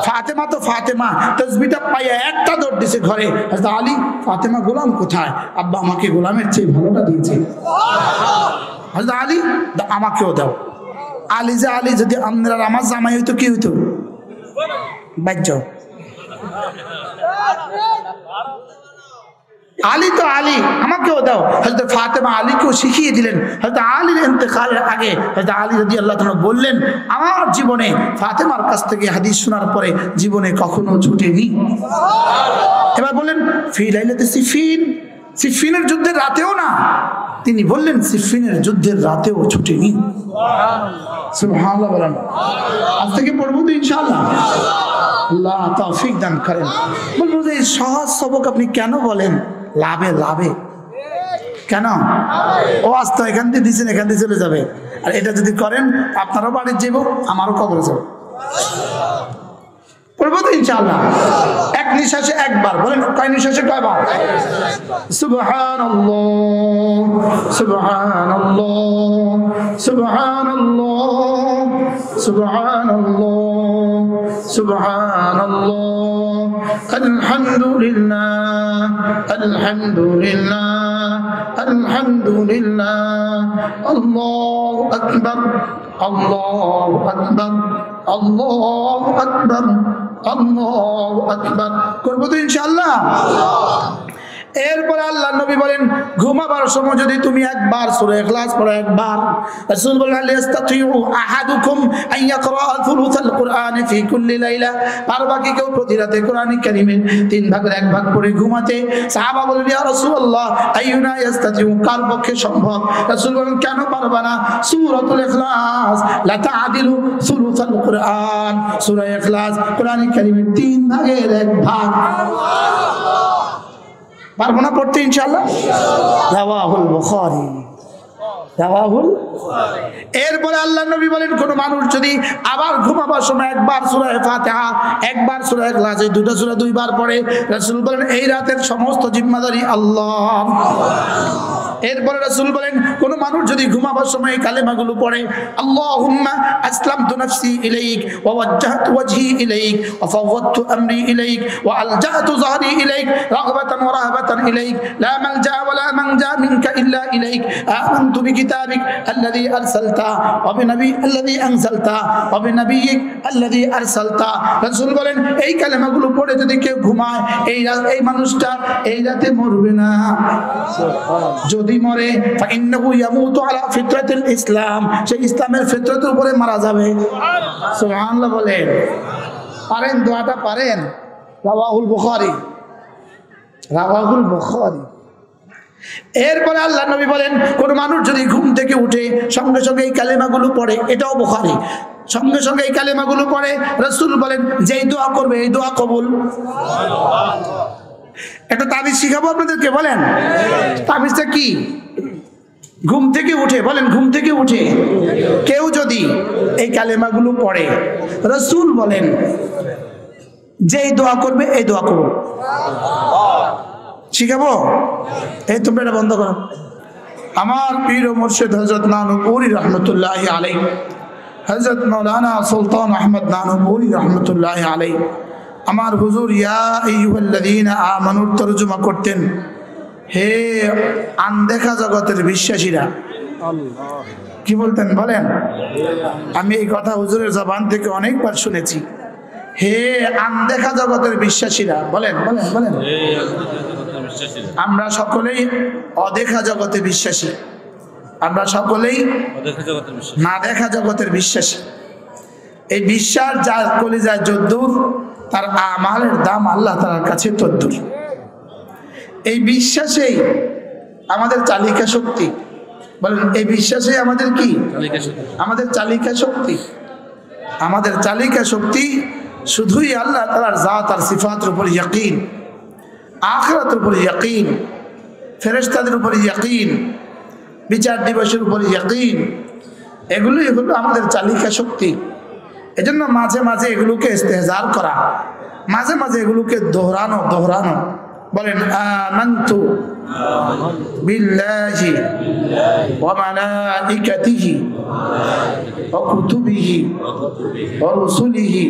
S1: ফাতেমা তো ফাতেমা তাসবিহটা পাইয়া একটা দৌড় দিছে ঘরে হযরত আলী ফাতেমা গোলাম কোথায় আব্বা আমাকে গোলামের চেয়ে ভালোটা দিয়েছে হযরত আলী আমাকেও দাও আলী যদি আমরা আমার জামাই হইতো কি হইতো বাজ্য আলী তো আলী আমাকেও দাও হযরত ফাতেমা আলীকেও শিখিয়ে দিলেন হযরত আলীর ইন্তেকালের আগে হযরত আলী রাদিয়াল্লাহু তাআলা বললেন আমার জীবনে ফাতেমার কাছ থেকে হাদিস শোনার পরে জীবনে কখনো ছুটেনি এবার বললেন ফি লাইলাতি সিফিনের যুদ্ধের রাতেও না তিনি বললেন সিফিনের যুদ্ধের রাতেও ছুটেনি সুবহানাল্লাহ বলেন আজ থেকে পড়বো তো ইনশাআল্লাহ আল্লাহ তৌফিক দান করেন বলবো যে সহজ সবক আপনি কেন বলেন লাভে কেন ও আজ তো এখান দিয়ে দিচ্ছেন এখান দিয়ে চলে যাবে আর এটা যদি করেন আপনারও বাড়ির যাব আমারও কবরে যাব পড়বো তো ইনশাআল্লাহ 1 নিঃশ্বাসে একবার বলেন, কয় নিঃশ্বাসে কয়বার? সুবহানাল্লাহ সুবহানাল্লাহ সুবহানাল্লাহ সুবহানাল্লাহ সুবহানাল্লাহ আলহামদুলিল্লাহ আলহামদুলিল্লাহ আলহামদুলিল্লাহ আল্লাহু আকবার আল্লাহু আকবার আল্লাহু আকবার আল্লাহু আকবার। করব তো ইনশাআল্লাহ। এরপর আল্লাহ নবী বলেন, ঘুমাবার সময় যদি তুমি একবার সূরা ইখলাস পড়ো, একবার। রাসূল বলেন, আলিয়াস্তাতিউ আহাদুকুম আন ইয়াকরা থুলুসাল কুরআনি ফি কুল্লি লাইলা, পারবা কি কেউ প্রতি রাতে কোরআন কারীমের 3 ভাগের 1 ভাগ পড়ে ঘুমাতে? সাহাবা বললেন, ইয়া রাসূলুল্লাহ আইয়ুনা ইয়াস্তাতিউ, কার পক্ষে সম্ভব? রাসূল বলেন, কেন পারবা না? সূরাতুল ইখলাস লা তা'দিলু থুলুসাল কুরআন, সূরা ইখলাস কোরআন কারীমের 3 ভাগের 1 ভাগ। পারবো না পড়তে ইনশাআল্লাহ? রাওয়াহুল বুখারী, রাওয়াহুল। এরপরে আল্লাহ নবী বলেন, কোন মানুষ যদি আবার ঘুমাবার সময় একবার সূরা ফাতিহা, একবার সূরা ইখলাস, এই দুটো সূরা 2 বার পড়ে, রাসূল বলেন এই রাতের সমস্ত জিম্মাদারি আল্লাহ। এরপরে রাসূল বলেন, কোন মানুষ যদি ঘুমাবার সময় এই কালেমাগুলো পড়ে, আল্লাহুম্মা আসলামতু নাফসি ইলাইক ওয়া ওয়াজ্জাহতু ওয়াজহি ইলাইক ওয়া ফাওয়াদতু আমরি ইলাইক ওয়া আলজাতু যহরি ইলাইক রাগবাতান ওয়া রাহবাতান ইলাইক লা মালজা ওয়া লা মানজা মিনকা ইল্লা ইলাইক আমানতু বিকিতাবিক আল্লাযী আরসালতা ওয়া বিনবী আল্লাযী আনজালতা ওয়া বিনবিয়িক আল্লাযী আরসালতা। রাসূল বলেন এই কালেমাগুলো পড়ে যদি কেউ ঘুমায়, এই মানুষটা এই রাতে মরবে না। যদি মরে ফাইন্নাহু ইয়ামুতু আলা ফিতরাতিল ইসলাম, সে ইসলামের ফিতরতের উপরে মারা যাবে। সুবহানাল্লাহ বলেন। পারেন দোয়াটা পারেন? রাওয়াহুল বুখারী, রাওয়াহুল বুখারী। এরপরে আল্লাহ নবী বলেন, কোন মানুষ যদি ঘুম থেকে উঠে সঙ্গে সঙ্গে এই কালেমাগুলো পড়ে, এটাও বুখারী, সঙ্গে সঙ্গে এই কালেমাগুলো পড়ে, রাসূল বলেন যেই দোয়া করবে এই দোয়া কবুল। একটা তাবিজ শিখাবো আপনাদেরকে, বলেন তাবিজটা কি? ঘুম থেকে উঠে, বলেন ঘুম থেকে উঠে কেউ যদি এই কালেমাগুলো পড়ে, রাসূল বলেন যেই দোয়া করবে এই দোয়া কবুল। শিখাবো? এই তোমরা এটা বন্ধ করো। আমার পীর ও মুর্শিদ হযরত নানুপুরী রহমতুল্লাহি আলাইহি, হযরত মাওলানা সুলতান আহমদ নানুপুরী রহমতুল্লাহি আলাইহি, আমার হুজুর ইয়া আইয়ুহাল্লাযীনা আমানুর তরজমা করতেন, হে আনদেখা জগতের বিশ্বাসীরা। কি বলতেন বলেন? আমি এই কথা হুজুরের জবান থেকে অনেকবার শুনেছি। হে আনদেখা জগতের বিশ্বাসীরা, বলেন বলেন বলেন। আমরা সকলেই অদেখা জগতে বিশ্বাসী, আমরা সকলেই না দেখা জগতের বিশ্বাসী। এই বিশ্বাস যার কলিজায় যদ্দূর, তার আমালের দাম আল্লাহ তাআলার কাছে তদ্দূর। এই বিশ্বাসেই আমাদের চালিকা শক্তি, বলেন এই বিশ্বাসে আমাদের কি? আমাদের চালিকা শক্তি। আমাদের চালিকা শক্তি শুধুই আল্লাহ তাআলার জাত আর সিফাতের উপর ইয়াকিন, আখিরাতের উপর ইয়াকিন, ফেরেশতাদের উপর ইয়াকিন, বিচার দিবসের উপর ইয়াকিন, এগুলোই হলো আমাদের চালিকা শক্তি। এজন্য মাঝে মাঝে এগুলোকে ইস্তেহজার করা, মাঝে মাঝে এগুলোকে দোহরানো দোহরানো। বলেন আমানতু বিল্লাহি ওয়া মালাইকাতিহি ওয়া কুতুবিহি ওয়া রুসুলিহি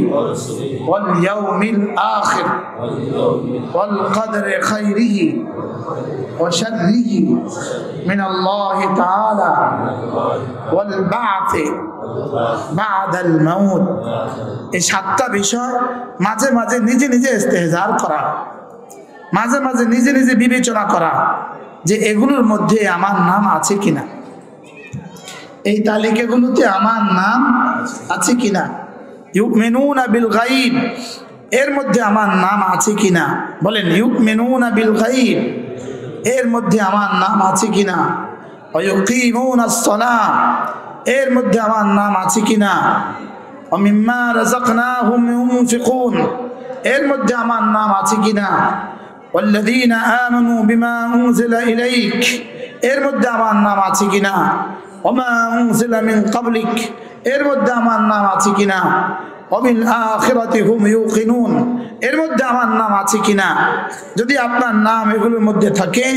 S1: ওয়াল ইয়াউমিল আখির ওয়াল কদরি খাইরিহি ওয়া শাররিহি মিনাল্লাহি তাআলা ওয়াল বা'থি বা'দাল মাউত। এই 7টা বিষয় মাঝে মাঝে নিজে নিজে ইস্তেহজার করা, মাঝে মাঝে নিজে নিজে বিবেচনা করা যে এগুলোর মধ্যে আমার নাম আছে কিনা, এই তালিকাগুলোতে আমার নাম আছে কিনা। ইউমিনুনা বিল গায়ব, এর মধ্যে আমার নাম আছে কিনা। বলেন ইউমিনুনা বিল গায়ব, এর মধ্যে আমার নাম আছে কিনা। ওয়া ইউকিমুনাস সালাহ, এর মধ্যে আমার নাম আছে কিনা। ওয়া মিম্মা রাযাকনাহুম ইউনফিকুন, এর মধ্যে আমার নাম আছে কিনা। والذين آمنوا بما أنزل إليك, এর মধ্যে আমার নাম আছে কিনা। وما أنزل من قبلك, এর মধ্যে আমার নাম আছে কিনা। ওয়া বিল আখিরাতি হুম ইউকিনুন। এর মধ্যে আমার নাম আছে কিনা, যদি আপনার নাম এগুলোর মধ্যে থাকে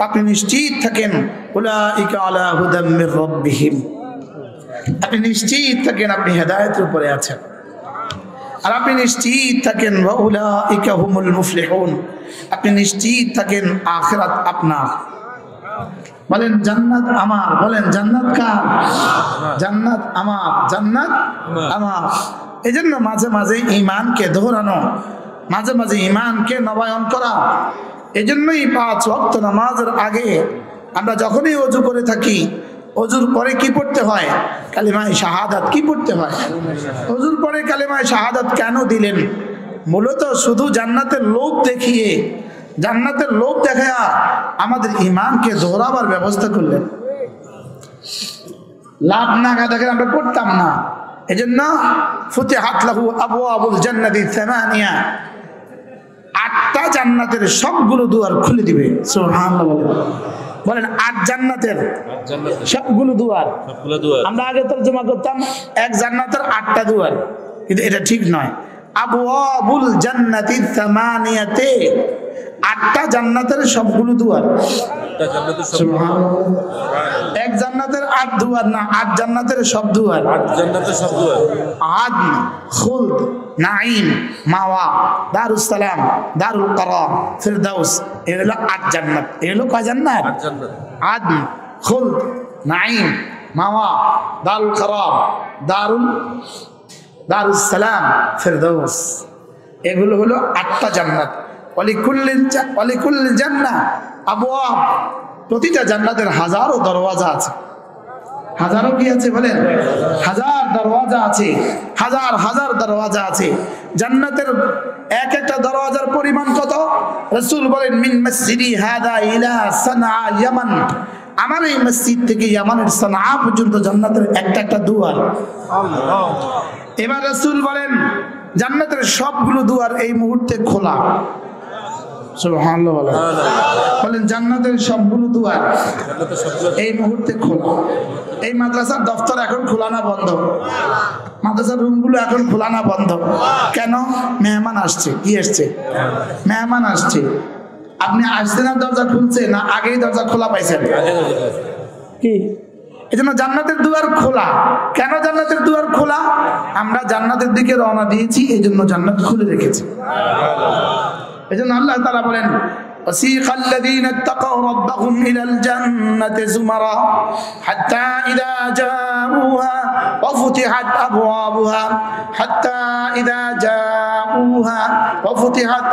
S1: আপনি নিশ্চিত থাকেন উলাইকা আলা হুদাম মির রাব্বিহিম, আপনি নিশ্চিত থাকেন আপনি হেদায়েতের উপরে আছেন। আর আপনি নিশ্চিত থাকেন ওয়া উলাইকা হুমুল মুফলিহুন, আপনি নিশ্চিত থাকেন আখিরাত আপনার। বলেন জান্নাত আমার, বলেন জান্নাত কার? জান্নাত আমার, জান্নাত আমার। এই জন্য মাঝে মাঝে ঈমানকে দোহরানো, মাঝে মাঝে ঈমানকে নবায়ন করা। এই জন্যই 5 ওয়াক্ত নামাজের আগে আমরা যখনই ওযু করে থাকি, ওযুর পরে কি পড়তে হয়? কালিমায়ে শাহাদাত। কি পড়তে হয়? ওযুর পরে কালিমায়ে শাহাদাত কেন দিলেন? মূলত শুধু জান্নাতের লোভ দেখিয়ে, জান্নাতের লোভ দেখায়া আমাদের ঈমানকে দোহরাবার ব্যবস্থা করলেন। লাভ না দেখে আমরা পড়তাম না। এজন্য ফুতিহাত লাহু আবওয়াবুল জান্নাতি সামানিয়া, 8টা জান্নাতের সবগুলো দুয়ার খুলে দিবে। সুবহানাল্লাহ বলেন 8 জান্নাতের সবগুলো দুয়ার। আমরা আগে তরজমা করতাম এক জান্নাতের 8টা দুয়ার, কিন্তু এটা ঠিক নয়। আবওয়াবুল জান্নাতি সামানিয়াতে, 8টা জান্নাতের সবগুলো দুয়ার। এক জান্নাতের 8 দুয়ার না, 8 জান্নাতের সব দুয়ার। 8 জান্নাতের সব দুয়ার। আদন, খুলদ, নাঈম, মাওয়া, দারুস সালাম, দারুল কারার, ফিরদাউস, এগুলো 8 জান্নাত। এগুলো কয় জান্নাত? 8 জান্নাত। আদন, খুলদ, নাঈম, মাওয়া, দারুল কারার, দারুস সালাম, ফিরদাউস, এগুলো হলো 8টা জান্নাত। ওয়ালিকুল্লিল জান্নাহ আবওয়াব, প্রতিটা জান্নাতের হাজারো দরওয়াজা আছে। হাজারো কি আছে বলেন? হাজার দরওয়াজা আছে, হাজার হাজার দরওয়াজা আছে। জান্নাতের এক একটা দরওয়াজার পরিমাণ কত? রাসূল বলেন মিন মসজিদি হাদা ইলা সানআ ইয়ামান, আমার এই মসজিদ থেকে ইয়ামানের সানআ পর্যন্ত জান্নাতের একটা একটা দুয়ার। এবার রাসূল বলেন জান্নাতের সবগুলো দুয়ার এই মুহূর্তে খোলা। সুবহানাল্লাহ বলেন জান্নাতের সবগুলো দুয়ার এই মুহূর্তে খোলা। এই মাদ্রাসার দফতর এখন খোলা না বন্ধ? মাদ্রাসার রুমগুলো এখন খোলা না বন্ধ? কেন? মেহমান আসছে। কি আসছে? মেহমান আসছে। আপনি আসছেন আর দরজা খুলছে না আগেই দরজা খোলা পাইছেন? কি এজন্য জান্নাতের দুয়ার খোলা। কেন জান্নাতের দুয়ার খোলা? আমরা জান্নাতের দিকে রওনা দিয়েছি, এজন্য জান্নাত খুলে রেখেছি। এজন্য আল্লাহ তাআলা বলেন وسيق الذين اتقوا ربهم إلى الجنة زمرا حتى إذا جاءوها وفتحت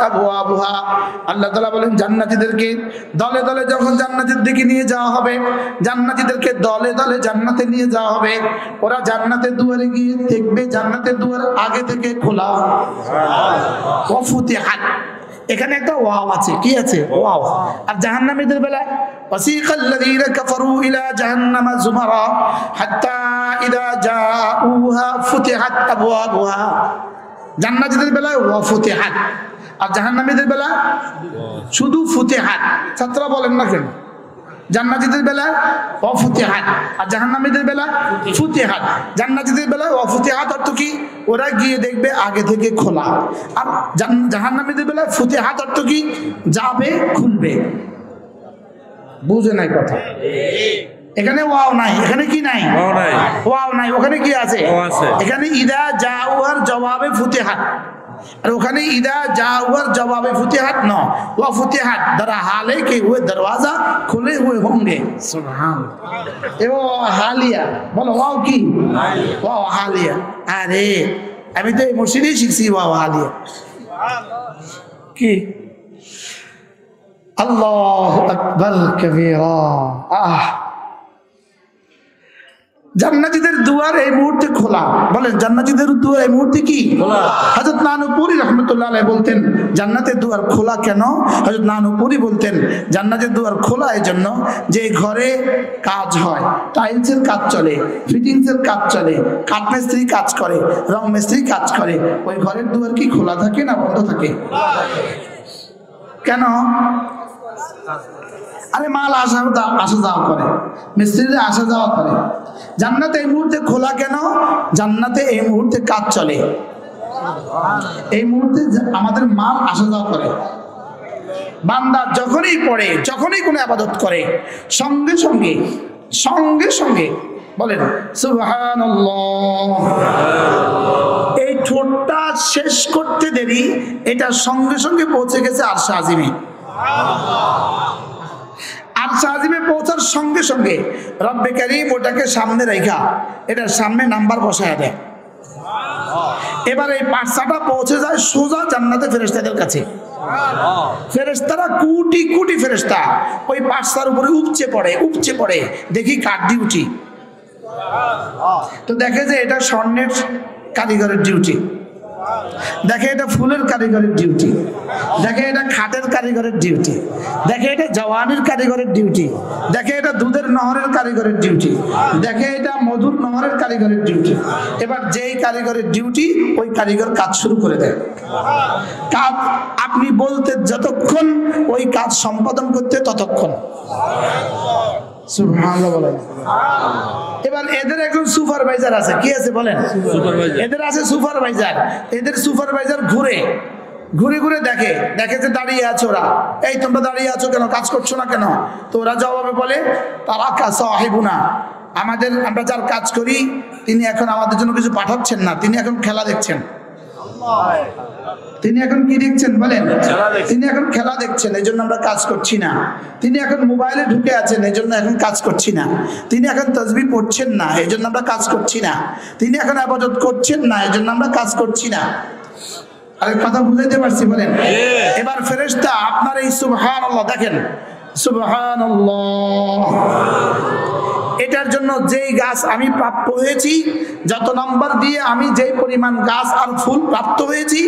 S1: أبوابها আল্লাহ তাআলা বলেন জান্নাতীদেরকে দলে দলে যখন জান্নাতের দিকে নিয়ে যাওয়া হবে, জান্নাতীদেরকে দলে দলে জান্নাতে নিয়ে যাওয়া হবে, ওরা জান্নাতের দুয়ারে গিয়ে দেখবে জান্নাতের দুয়ার আগে থেকে খোলা। ওয়াফুতিহাত, এখানে একটা ওয়াও আছে। কি আছে? ওয়াও। আর জাহান্নামীদের বেলায় ওয়াসিকাল্লাযীনা কাফারু ইলা জাহান্নামা যুমারা হাত্তা ইযা জাউহা ফুতিহাত আবওয়াবুহা। জান্নাতীদের বেলায় ওয়াফুতিহাত, আর জাহান্নামীদের বেলায় শুধু ফুতিহাত। ছাত্ররা বলেন না কেন? জান্নাতীদের বেলায় ওয়াফুতিহাত আর জাহান্নামীদের বেলায় ফুতিহাত। জান্নাতীদের বেলায় ওয়াফুতিহাত অর্থ কি? ওরা গিয়ে দেখবে আগে থেকে খোলা। আর জাহান্নামীদের বেলায় ফুতিহাত অর্থ কি? যাবে, খুলবে। বুঝে নাই কথা? এখানে ওয়াও নাই। এখানে কি নাই? ওয়াও নাই। ওখানে কি আছে? এখানে ইদা জাউহার জবাবে ফুতিহাত, और ওখানে ইদা जाऊर जवाब फुतिहात न व फुतिहात दर हाले के हुए दरवाजा खुले हुए होंगे। सुभान ए वो हालिया बोलो वाओ की वाओ हालिया। अरे अभी तो मुर्शिदी शिखसी वाओ हालिया की अल्लाह अकबर कबीरा। জান্নাতীদের দুয়ার এই মুহূর্তে খোলা। বলেন জান্নাতীদের দুয়ার এই মুহূর্তে কি খোলা? হযরত নানুপুরি রাহমাতুল্লাহ আলাইহি বলতেন জান্নাতের দুয়ার খোলা কেন? হযরত নানুপুরি বলতেন জান্নাতের দুয়ার খোলা এই জন্য যে ঘরে কাজ হয়, টাইলসের কাজ চলে, ফিটিংসের কাজ চলে, কাঠ মিস্ত্রি কাজ করে, রং মিস্ত্রি কাজ করে, ওই ঘরের দুয়ার কি খোলা থাকে না বন্ধ থাকে? কেন? আরে মাল আসা যাওয়া করে, মিস্ত্রিরা আসা যাওয়া করে। জান্নাতে এই মুহূর্তে খোলা কেন? জান্নাতে এই মুহূর্তে কাজ চলে, এই মুহূর্তে আমাদের মাল আসা যাওয়া করে। বান্দা যখনই পড়ে, যখনই কোনো ইবাদত করে, সঙ্গে সঙ্গে সঙ্গে সঙ্গে বলেন সুবহানাল্লাহ। এই ঠোঁটটা শেষ করতে দেরি, এটা সঙ্গে সঙ্গে পৌঁছে গেছে আরশে আজিমে। আরশে আজিমে পৌঁছার সঙ্গে সঙ্গে রব্বে কারীম ওটাকে সামনে রাখা, এটার সামনে নাম্বার বসায় দেয়। এবার এই পার্সাটা পৌঁছে যায় সোজা জান্নাতে ফেরেশতাদের কাছে। ফেরেশতারা কোটি কোটি ফেরেশতা ওই পার্সার উপরে উপচে পড়ে। দেখি কার ডিউটি, তো দেখে যে এটা স্বর্ণের কারিগরের ডিউটি, দেখে এটা ফুলের কারিগরের ডিউটি, দেখে এটা খাটের কারিগরের ডিউটি, দেখে এটা জওয়ানের কারিগরের ডিউটি, দেখে এটা দুধের নহরের কারিগরের ডিউটি, দেখে এটা মধুর নহরের কারিগরের ডিউটি। এবার যেই কারিগরের ডিউটি, ওই কারিগর কাজ শুরু করে দেয়। কাজ আপনি বলতে যতক্ষণ, ওই কাজ সম্পাদন করতে ততক্ষণ। সুবহানাল্লাহ বলেন। এবার এদের একজন সুপারভাইজার আছে, কি আছে বলেন? এদের আছে সুপারভাইজার। এদের সুপারভাইজার ঘুরে ঘুরে দেখে যে দাঁড়িয়ে আছে ওরা, এই তোমরা দাঁড়িয়ে আছো কেন, কাজ করছো না কেন? তো ওরা জবাবে বলে তারাকা সাহিবুনা, আমরা যার কাজ করি তিনি এখন আমাদের জন্য কিছু পাঠাচ্ছেন না, তিনি এখন খেলা দেখছেন। তিনি এখন কি দেখছেন বলেন? তিনি এখন খেলা দেখছেন, এই জন্য আমরা কাজ করছি না। তিনি এখন মোবাইলে ঢুকে আছেন, এই জন্য এখন কাজ করছি না। তিনি এখন তাসবিহ পড়ছেন না, এই জন্য আমরা কাজ করছি না। তিনি এখন ইবাদত করছেন না, এই জন্য আমরা কাজ করছি না। আরে কথা বুঝাইতে পারছি বলেন? এবার ফেরেশতা আপনার এই সুবহানাল্লাহ দেখেন, সুবহানাল্লাহ, এটার জন্য যেই গাছ আমি প্রাপ্ত হয়েছি, যত নাম্বার দিয়ে আমি যেই পরিমাণ গাছ আর ফুল প্রাপ্ত হয়েছি,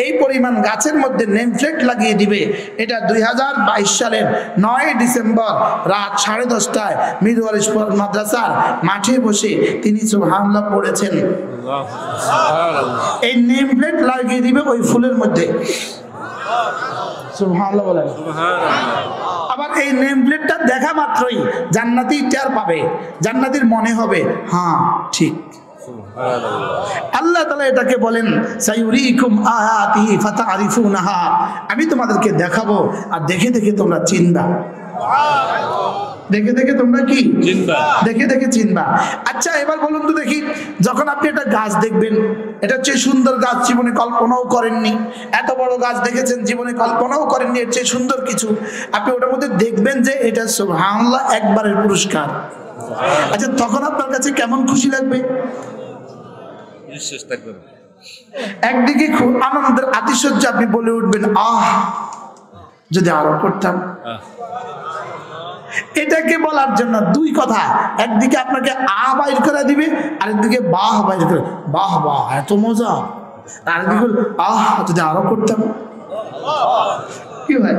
S1: এই পরিমাণ গাছের মধ্যে নেম প্লেট লাগিয়ে দিবে। এটা 2022 সালের 9 ডিসেম্বর রাত 10:30টায় মিরওয়ার মাদ্রাসার মাঠে বসে তিনি সুবহানাল্লাহ পড়েছেন। এই নেম প্লেট লাগিয়ে দিবে ওই ফুলের মধ্যে। সুবহানাল্লাহ বলেন। আবার এই নেম প্লেটটা দেখা মাত্রই জান্নাতি টের পাবে, জান্নাতীর মনে হবে হ্যাঁ ঠিক। আল্লাহ তাআলা এটাকে বলেন সাইউরিকুম আয়াতিহি ফাতারিফুনাহা, আমি তোমাদেরকে দেখাবো আর দেখে দেখে তোমরা চিনবা। দেখে দেখে তোমরা কি চিনবা? দেখে দেখে চিনবা। আচ্ছা এবার বলুন তো দেখি, যখন আপনি একটা গাছ দেখবেন, এটা চেয়ে সুন্দর গাছ জীবনে কল্পনাও করেননি, এত বড় গাছ দেখেছেন জীবনে কল্পনাও করেননি, এর চেয়ে সুন্দর কিছু, আপনি ওটার মধ্যে দেখবেন যে এটা সুবহানাল্লাহ একবারের পুরস্কার। আচ্ছা তখন আপনার কাছে কেমন খুশি লাগবে? একদিকে খুব আনন্দের আতিশয্য, আপনি বলে উঠবেন আহ যদি আরো করতাম। এটাকে বলার জন্য দুই কথা, একদিকে আপনাকে আ বাইর করে দিবে, আরেকদিকে বাহ বাইর করে, বাহ বাহ এত মজা, আরেকদিকে আহ যদি আরো করতাম। কি হয়?